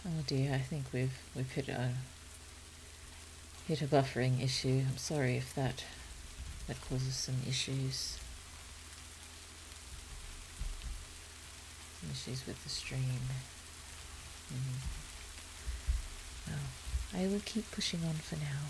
Speaker 1: Oh dear, I think we've hit a buffering issue. I'm sorry if that that causes some issues. Some issues with the stream. Well, I will keep pushing on for now.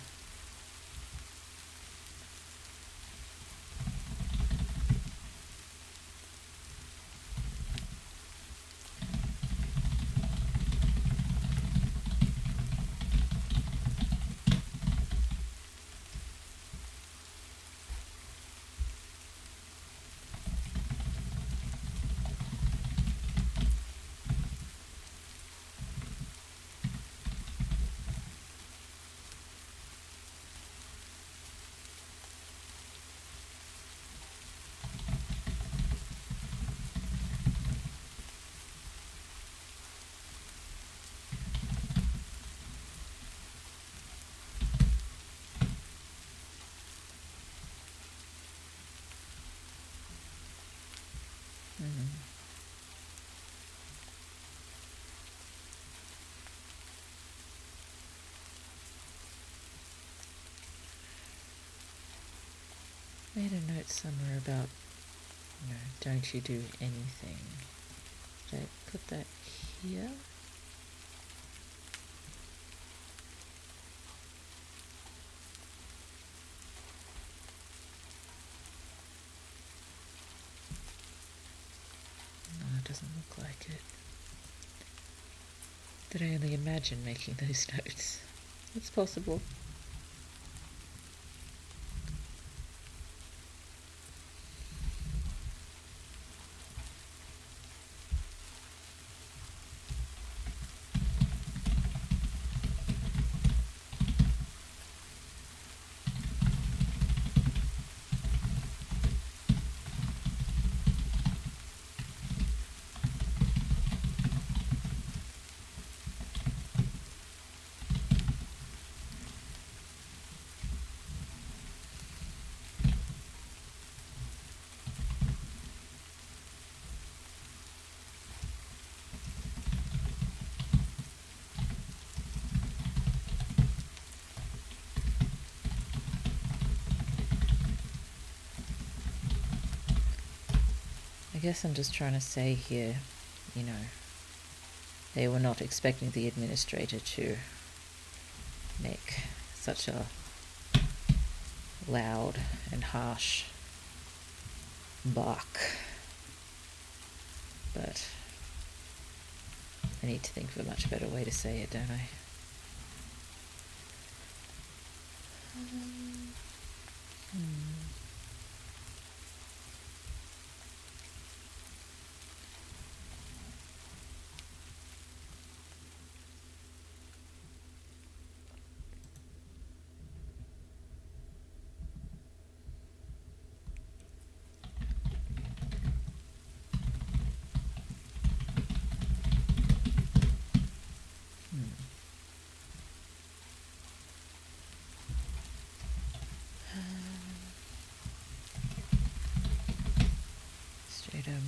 Speaker 1: Made a note somewhere about, don't you do anything. Did I put that here? No, it doesn't look like it. Did I only imagine making those notes? It's possible. I guess I'm just trying to say here, they were not expecting the administrator to make such a loud and harsh bark. But I need to think of a much better way to say it, don't I?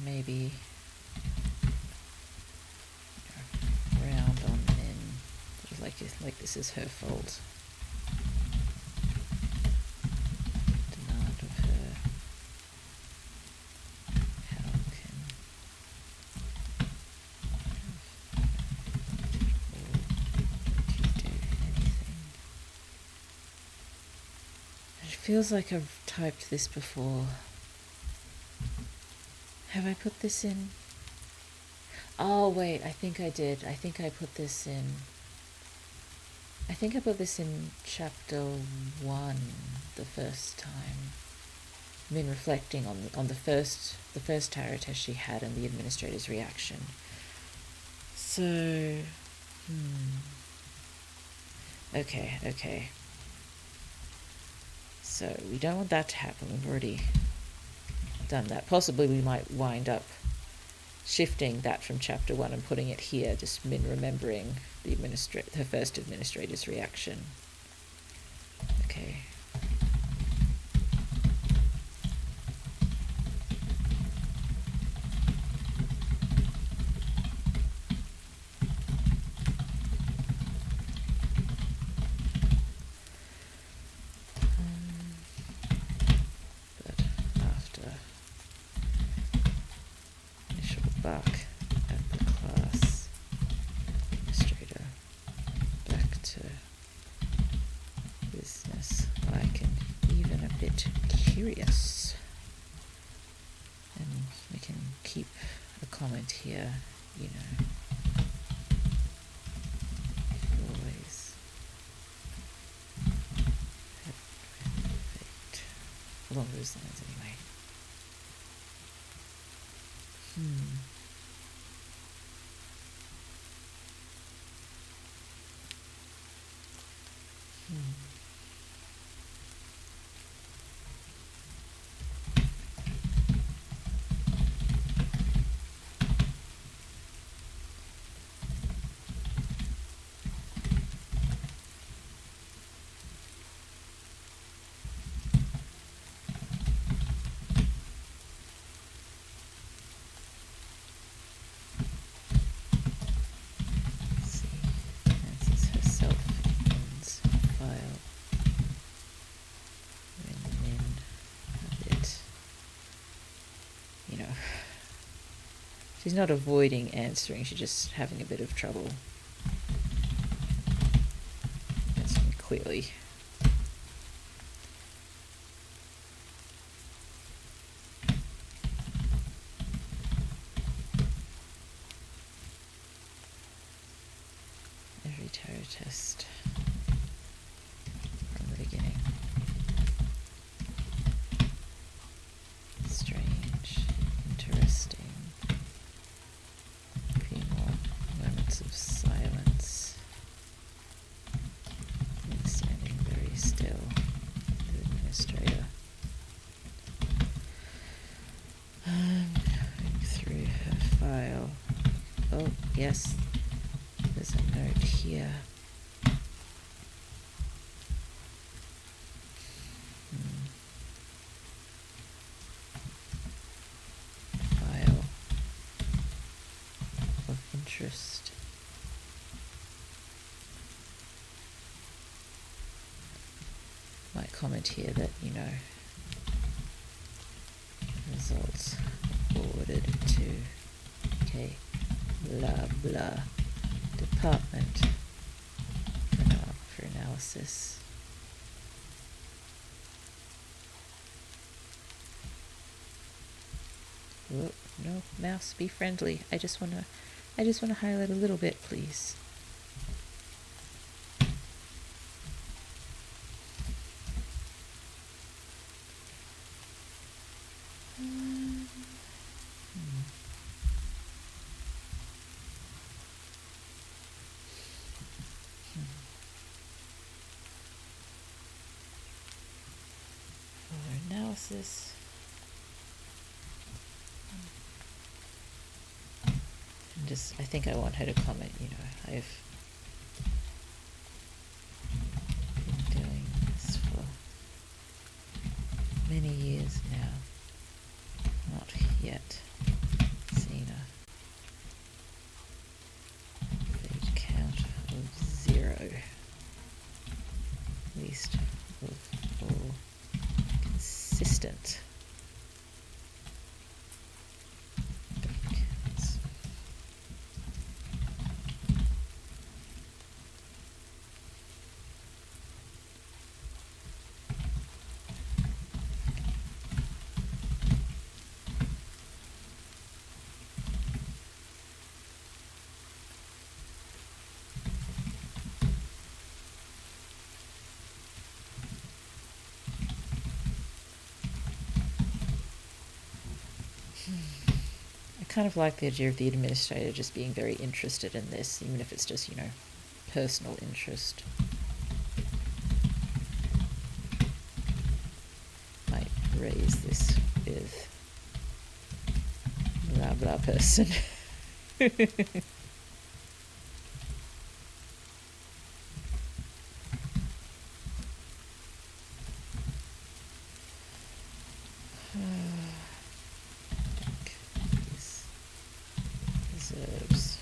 Speaker 1: Maybe round on Min, like this is her fault. Demand of her. How can you do anything? It feels like I've typed this before. Have I put this in? Oh, wait, I think I did. I think I put this in. I think I put this in chapter 1 the first time. I've been reflecting on the first tarot test she had and the administrator's reaction. So, Okay. So, we don't want that to happen. We've already done that. Possibly we might wind up shifting that from chapter 1 and putting it here, just Min remembering her first administrator's reaction. Okay. bit curious. And we can keep a comment here, you know, always have effect. Along those lines anyway. Hmm. She's not avoiding answering, she's just having a bit of trouble answering clearly. Every tarot test from the beginning. Strange, interesting. Of silence, and standing very still, the administrator. Going through her file. Oh, yes, there's a note here. File of interest. Might comment here that, you know, results forwarded to okay, blah blah department for analysis. Whoa, no, mouse, be friendly. I just wanna highlight a little bit, please. For analysis. I think I want her to comment, you know, I've been doing this for many years now, not yet seen a page count of 0, least of all consistent. I kind of like the idea of the administrator just being very interested in this, even if it's just, you know, personal interest. Might raise this with blah blah person. Deserves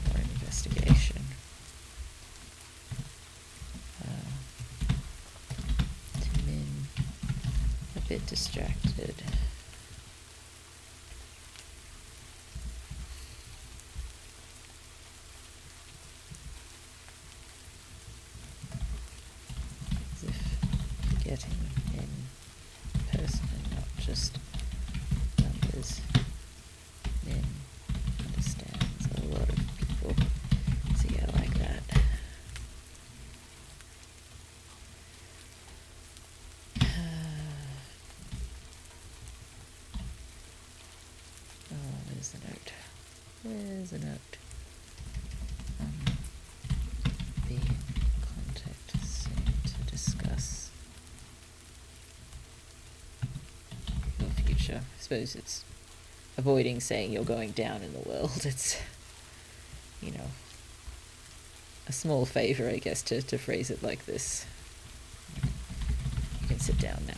Speaker 1: more investigation. Min, a bit distracted. As if forgetting in just numbers. Min understands a lot of people. So yeah, like that. Oh, there's the note. There's a note. Be in contact soon to discuss your future. I suppose it's avoiding saying you're going down in the world. It's, you know, a small favour, I guess, to phrase it like this. You can sit down now.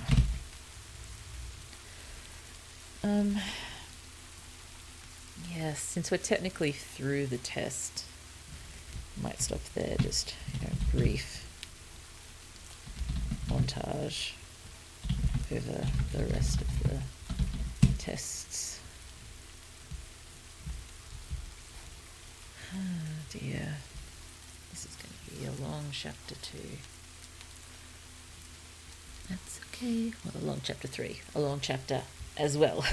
Speaker 1: Yes, since we're technically through the test, might stop there, just, brief montage over the rest of the tests. Oh dear, this is going to be a long chapter 2. That's okay. Well, a long chapter 3, a long chapter as well.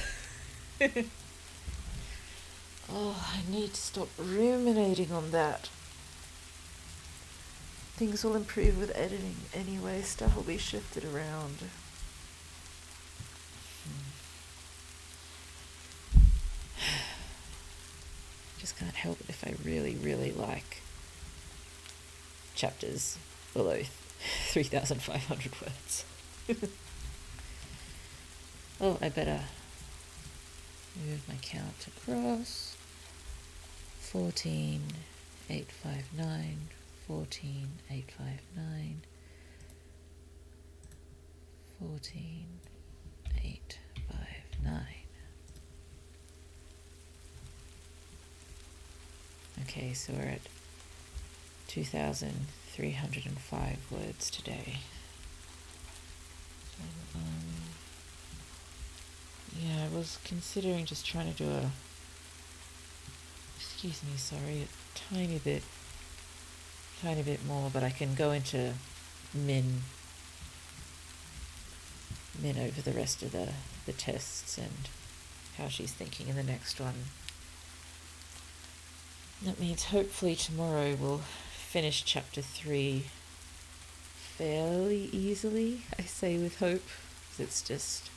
Speaker 1: Oh, I need to stop ruminating on that. Things will improve with editing anyway. Stuff will be shifted around. Just can't help it if I really, really like chapters below 3,500 words. Oh, I better move my count across. 14,859, 14,859, 14,859. Okay, so we're at 2,305 words today. So, yeah, I was considering just trying to do a, excuse me, sorry, a tiny bit more, but I can go into Min over the rest of the tests and how she's thinking in the next one. That means hopefully tomorrow we'll finish chapter 3 fairly easily, I say with hope, because it's just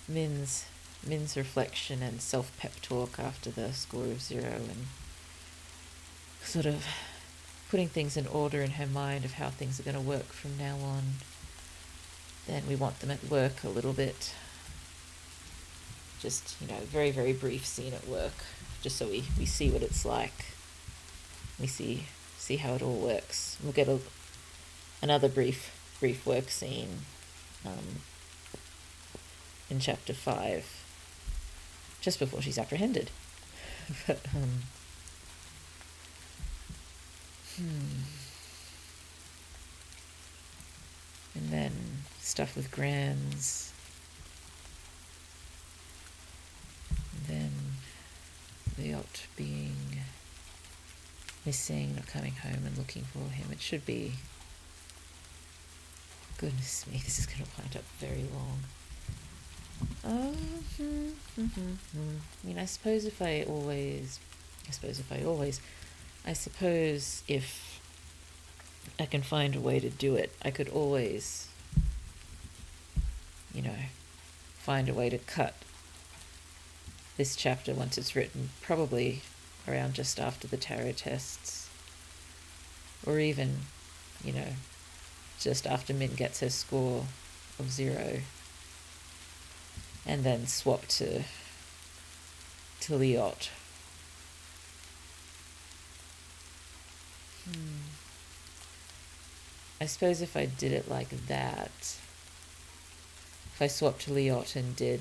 Speaker 1: Min's reflection and self-pep talk after the score of 0 and sort of putting things in order in her mind of how things are going to work from now on. Then we want them at work a little bit. Just, very, very brief scene at work, just so we see what it's like. We see how it all works. We'll get another brief work scene in chapter 5, just before she's apprehended. But, and then stuff with Grands. And then Lyot being missing, not coming home and looking for him. It should be, goodness me, this is going to wind up very long. I suppose if I can find a way to do it, I could always, find a way to cut this chapter once it's written, probably around just after the tarot tests, or even, just after Min gets her score of 0, and then swap to Lyot. I suppose if I did it like that, if I swapped to Lyot and did,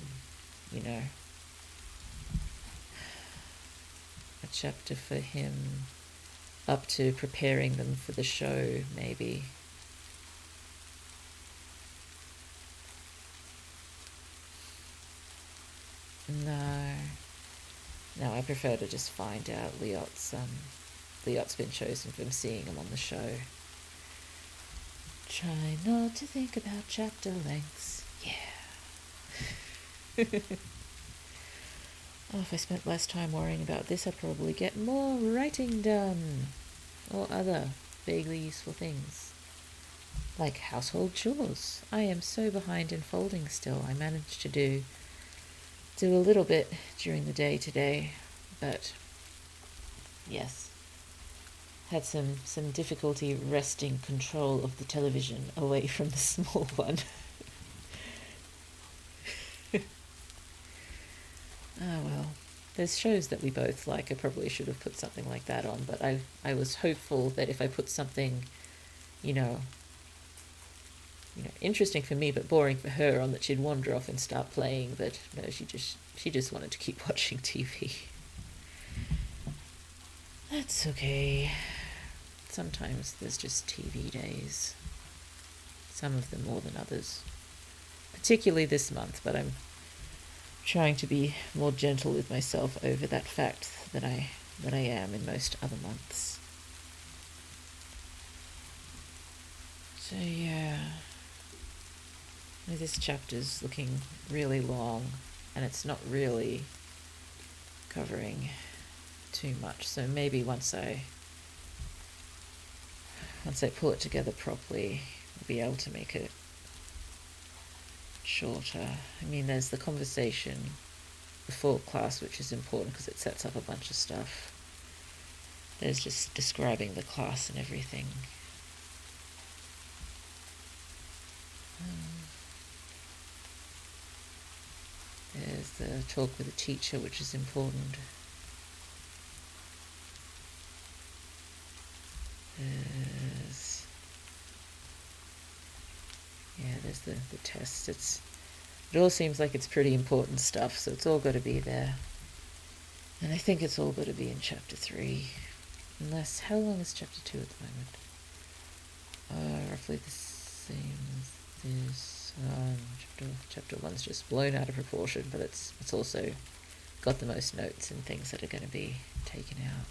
Speaker 1: a chapter for him up to preparing them for the show, maybe. No, I prefer to just find out Lyot's been chosen from seeing him on the show. Try not to think about chapter lengths. Yeah. Oh, if I spent less time worrying about this, I'd probably get more writing done. Or other vaguely useful things. Like household chores. I am so behind in folding still. I managed to do a little bit during the day today, but yes. Had some difficulty wresting control of the television away from the small one. Oh well. There's shows that we both like. I probably should have put something like that on, but I was hopeful that if I put something, you know, interesting for me but boring for her on, that she'd wander off and start playing. But no, she just wanted to keep watching TV. That's okay. Sometimes there's just TV days. Some of them more than others. Particularly this month, but I'm trying to be more gentle with myself over that fact than I am in most other months. So yeah, this chapter's looking really long, and it's not really covering too much. So maybe once I pull it together properly, I'll be able to make it shorter. I mean, there's the conversation before class, which is important because it sets up a bunch of stuff. There's just describing the class and everything. There's the talk with the teacher, which is important. There's the test. It all seems like it's pretty important stuff, so it's all got to be there. And I think it's all got to be in chapter 3. Unless, how long is chapter 2 at the moment? Roughly the same as this. Chapter 1's just blown out of proportion, but it's also got the most notes and things that are going to be taken out.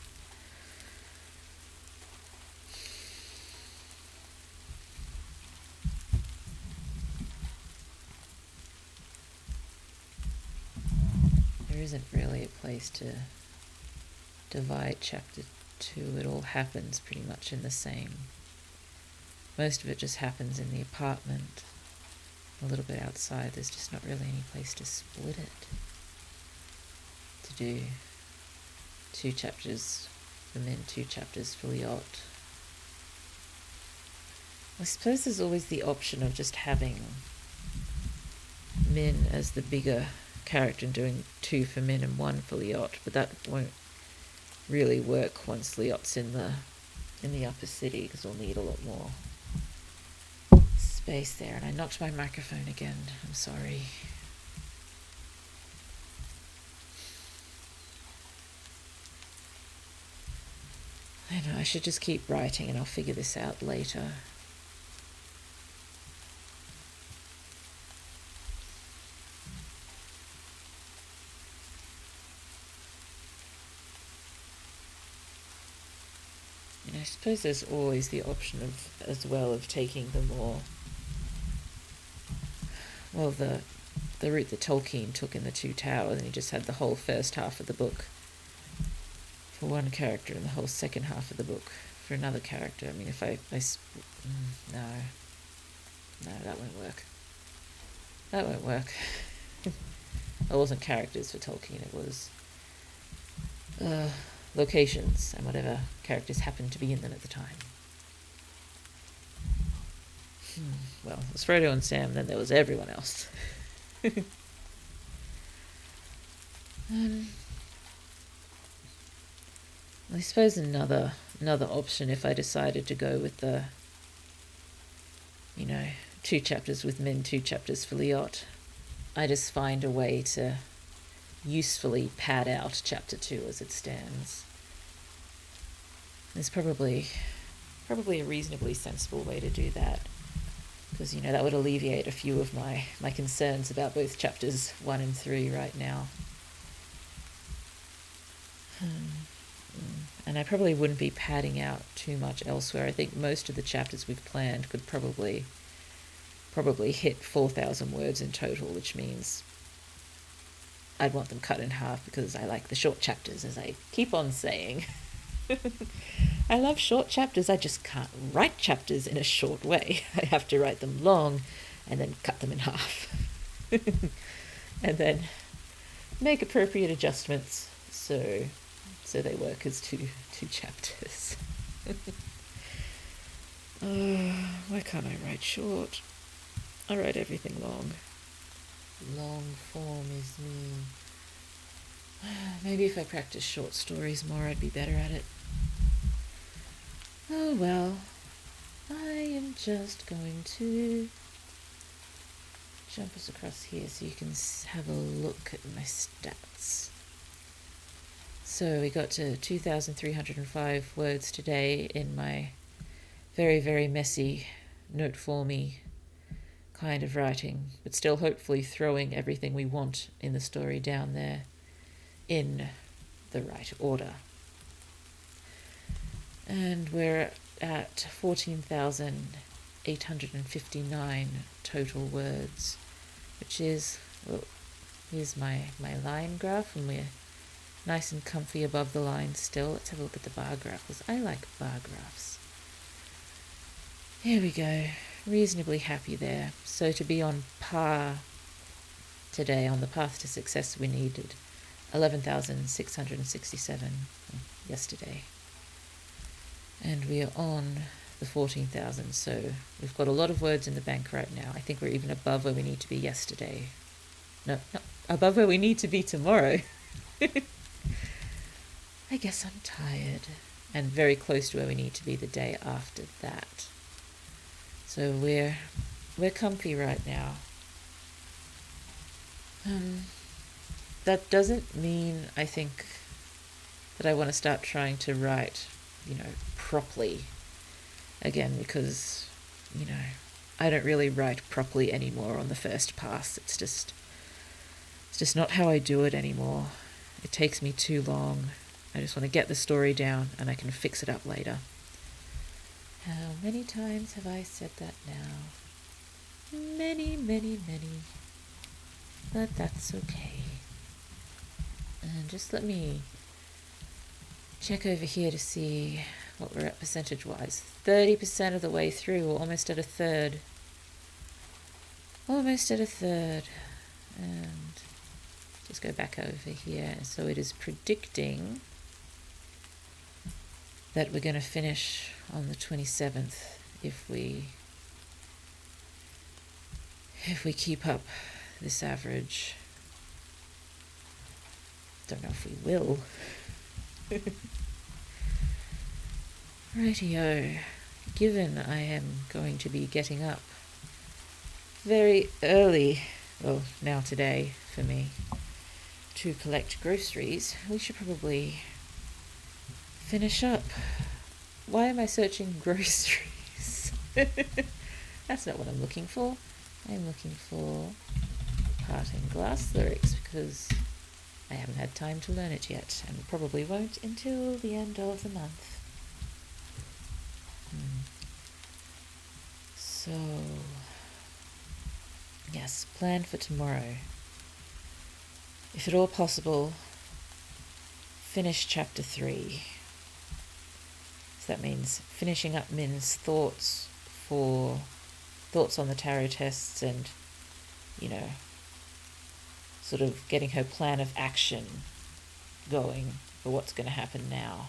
Speaker 1: There isn't really a place to divide chapter 2. It all happens pretty much in the same. Most of it just happens in the apartment. A little bit outside. There's just not really any place to split it. To do 2 chapters for Min, 2 chapters for Liot. I suppose there's always the option of just having Min as the bigger character and doing 2 for Min and 1 for Liot, but that won't really work once Liot's in the upper city, because we'll need a lot more space there. And I knocked my microphone again. I'm sorry. I know, I should just keep writing and I'll figure this out later. And I suppose there's always the option as well of taking the more, well, the route that Tolkien took in The Two Towers, and he just had the whole first half of the book for one character and the whole second half of the book for another character. I mean, if no, that won't work. That won't work. It wasn't characters for Tolkien, it was locations and whatever characters happened to be in them at the time. Well, it was Frodo and Sam, then there was everyone else. I suppose another option, if I decided to go with the 2 chapters with Min, 2 chapters for Liot, I just find a way to usefully pad out chapter 2 as it stands. There's probably a reasonably sensible way to do that, because that would alleviate a few of my concerns about both chapters 1 and 3 right now. And I probably wouldn't be padding out too much elsewhere. I think most of the chapters we've planned could probably hit 4,000 words in total, which means I'd want them cut in half because I like the short chapters, as I keep on saying. I love short chapters. I just can't write chapters in a short way. I have to write them long and then cut them in half. And then make appropriate adjustments so they work as two chapters. Why can't I write short? I write everything long. Long form is me. Maybe if I practice short stories more, I'd be better at it. Oh well, I am just going to jump us across here so you can have a look at my stats. So we got to 2,305 words today in my very, very messy, note-formy kind of writing, but still hopefully throwing everything we want in the story down there in the right order. And we're at 14,859 total words, which is, well, here's my line graph, and we're nice and comfy above the line still. Let's have a look at the bar graph, because I like bar graphs. Here we go, reasonably happy there. So to be on par today, on the path to success, we needed 11,667 yesterday. And we are on the 14,000, so we've got a lot of words in the bank right now. I think we're even above where we need to be yesterday. No, above where we need to be tomorrow. I guess I'm tired. And very close to where we need to be the day after that. So we're comfy right now. That doesn't mean, I think, that I want to start trying to write, properly again, because, I don't really write properly anymore on the first pass. It's just not how I do it anymore. It takes me too long. I just want to get the story down and I can fix it up later. How many times have I said that now? Many, many, many. But that's okay. And just let me check over here to see what we're at percentage-wise. 30% of the way through, we're almost at a third. Almost at a third. And just go back over here. So it is predicting that we're going to finish on the 27th if we keep up this average. Don't know if we will. Rightio. Given I am going to be getting up very early, well, now today for me, to collect groceries, we should probably finish up. Why am I searching groceries? That's not what I'm looking for. I'm looking for parting glass lyrics because I haven't had time to learn it yet and probably won't until the end of the month. So, yes, plan for tomorrow. If at all possible, finish chapter 3. So that means finishing up Min's thoughts on the tarot tests and, sort of getting her plan of action going for what's going to happen now.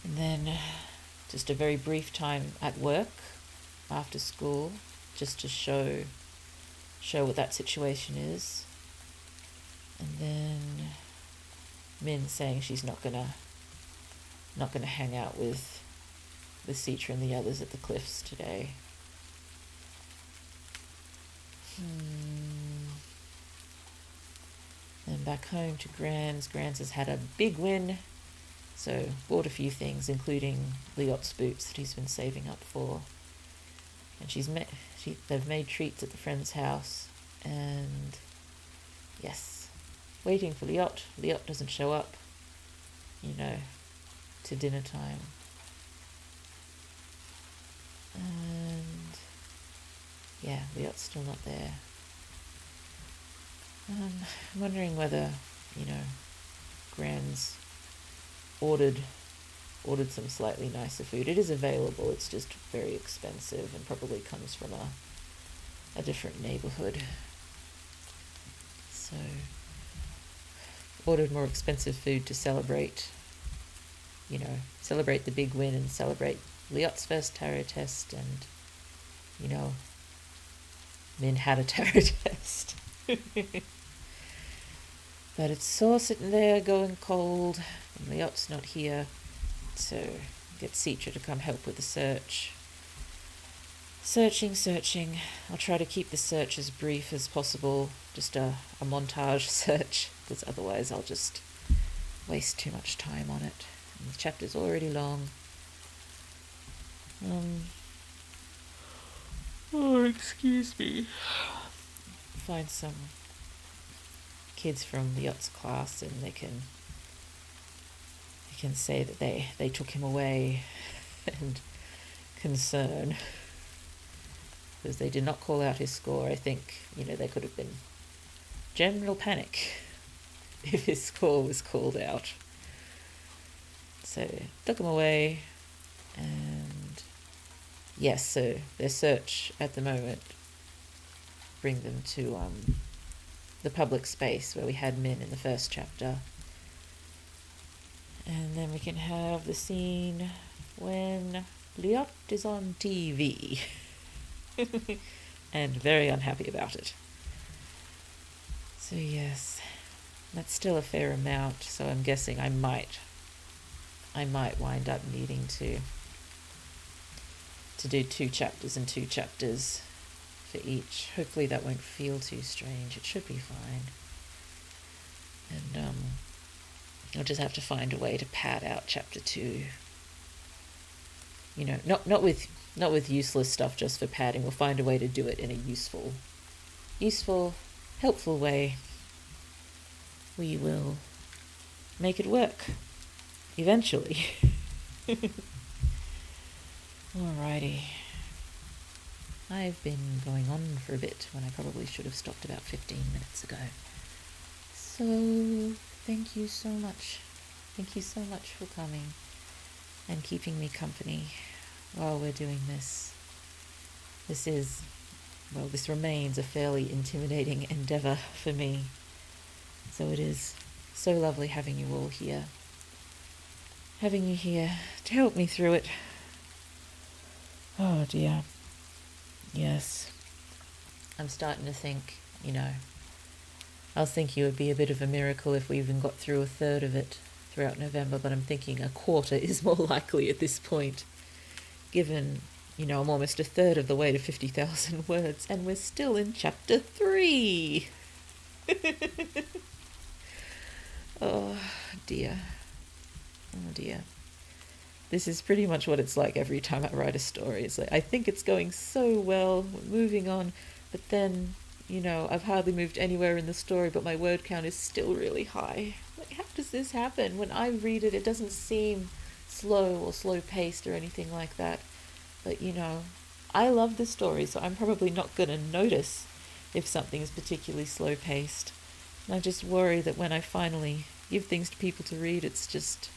Speaker 1: And then just a very brief time at work after school just to show what that situation is. And then Min saying she's not gonna hang out with Citra and the others at the cliffs today. Then back home to Gran's. Gran's has had a big win, so bought a few things, including Liot's boots that he's been saving up for. And they've made treats at the friend's house, and yes, waiting for Liot. Liot doesn't show up, to dinner time. And yeah, Liot's still not there. I'm wondering whether, Gran's ordered some slightly nicer food. It is available, it's just very expensive and probably comes from a different neighborhood. So, ordered more expensive food to celebrate the big win and celebrate Liot's first tarot test, and, Min had a tarot test. But it's all sitting there going cold, and Liot's not here, so get Citra to come help with the search. Searching. I'll try to keep the search as brief as possible, just a montage search, because otherwise I'll just waste too much time on it. And the chapter's already long. Excuse me. Find some kids from Liot's class, and they can say that they took him away and concern, because they did not call out his score. I think, there could have been general panic if his score was called out. So took him away, and yes, so their search at the moment bring them to the public space where we had Min in the first chapter. And then we can have the scene when Liot is on TV. And very unhappy about it. So yes, that's still a fair amount, so I'm guessing I might wind up needing to do 2 chapters and 2 chapters for each. Hopefully that won't feel too strange. It should be fine. And I'll just have to find a way to pad out chapter 2. Not with useless stuff just for padding. We'll find a way to do it in a useful, helpful way. We will make it work eventually. Alrighty. I've been going on for a bit when I probably should have stopped about 15 minutes ago. So, thank you so much. Thank you so much for coming and keeping me company while we're doing this. This remains a fairly intimidating endeavour for me. So it is so lovely having you all here. Having you here to help me through it. Oh dear. Yes. I'm starting to think, I was thinking it would be a bit of a miracle if we even got through a third of it throughout November, but I'm thinking a quarter is more likely at this point, given, I'm almost a third of the way to 50,000 words, and we're still in chapter 3. Oh dear. This is pretty much what it's like every time I write a story. It's like, I think it's going so well, we're moving on, but then, I've hardly moved anywhere in the story, but my word count is still really high. Like, how does this happen? When I read it, it doesn't seem slow or slow-paced or anything like that. But, I love the story, so I'm probably not going to notice if something is particularly slow-paced. And I just worry that when I finally give things to people to read, it's just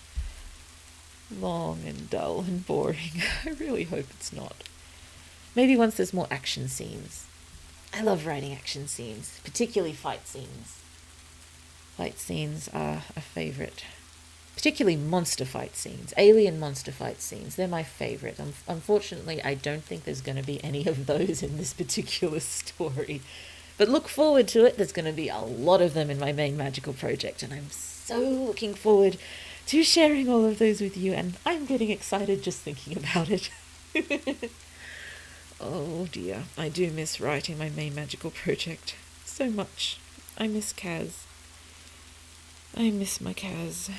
Speaker 1: long and dull and boring. I really hope it's not. Maybe once there's more action scenes. I love writing action scenes, particularly fight scenes. Fight scenes are a favourite. Particularly monster fight scenes, alien monster fight scenes. They're my favourite. Unfortunately, I don't think there's going to be any of those in this particular story. But look forward to it. There's going to be a lot of them in my main magical project, and I'm so looking forward to sharing all of those with you, and I'm getting excited just thinking about it. Oh dear, I do miss writing my main magical project so much. I miss Kaz. I miss my Kaz.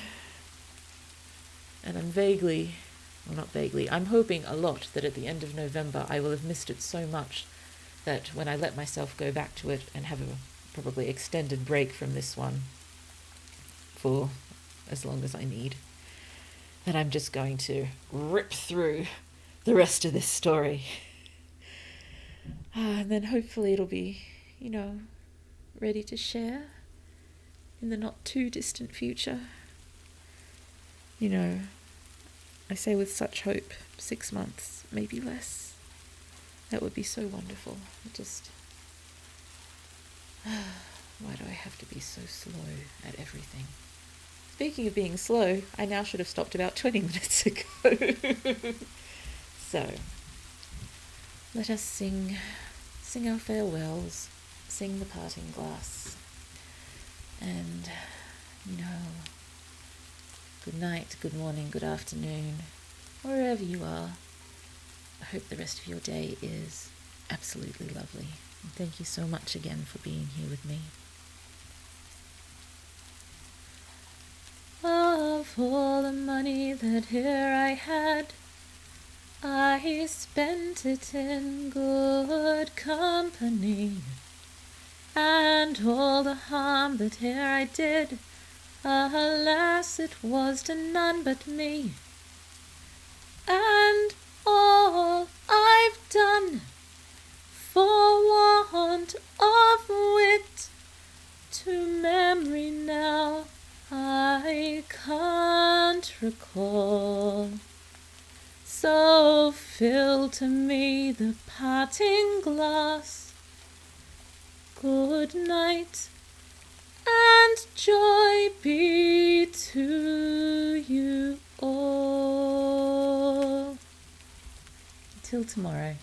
Speaker 1: And I'm hoping a lot that at the end of November I will have missed it so much that when I let myself go back to it and have a probably extended break from this one for as long as I need, that I'm just going to rip through the rest of this story. And then hopefully it'll be, ready to share in the not too distant future. You know, I say with such hope, 6 months, maybe less. That would be so wonderful. Why do I have to be so slow at everything? Speaking of being slow, I now should have stopped about 20 minutes ago. So, let us sing our farewells, sing the parting glass, and, good night, good morning, good afternoon, wherever you are. I hope the rest of your day is absolutely lovely. And thank you so much again for being here with me. Of all the money that here I had, I spent it in good company, and all the harm that here I did, alas, it was to none but me. And all I've done for want of wit, to memory now I can't recall. So fill to me the parting glass. Good night, and joy be to you all. Till tomorrow.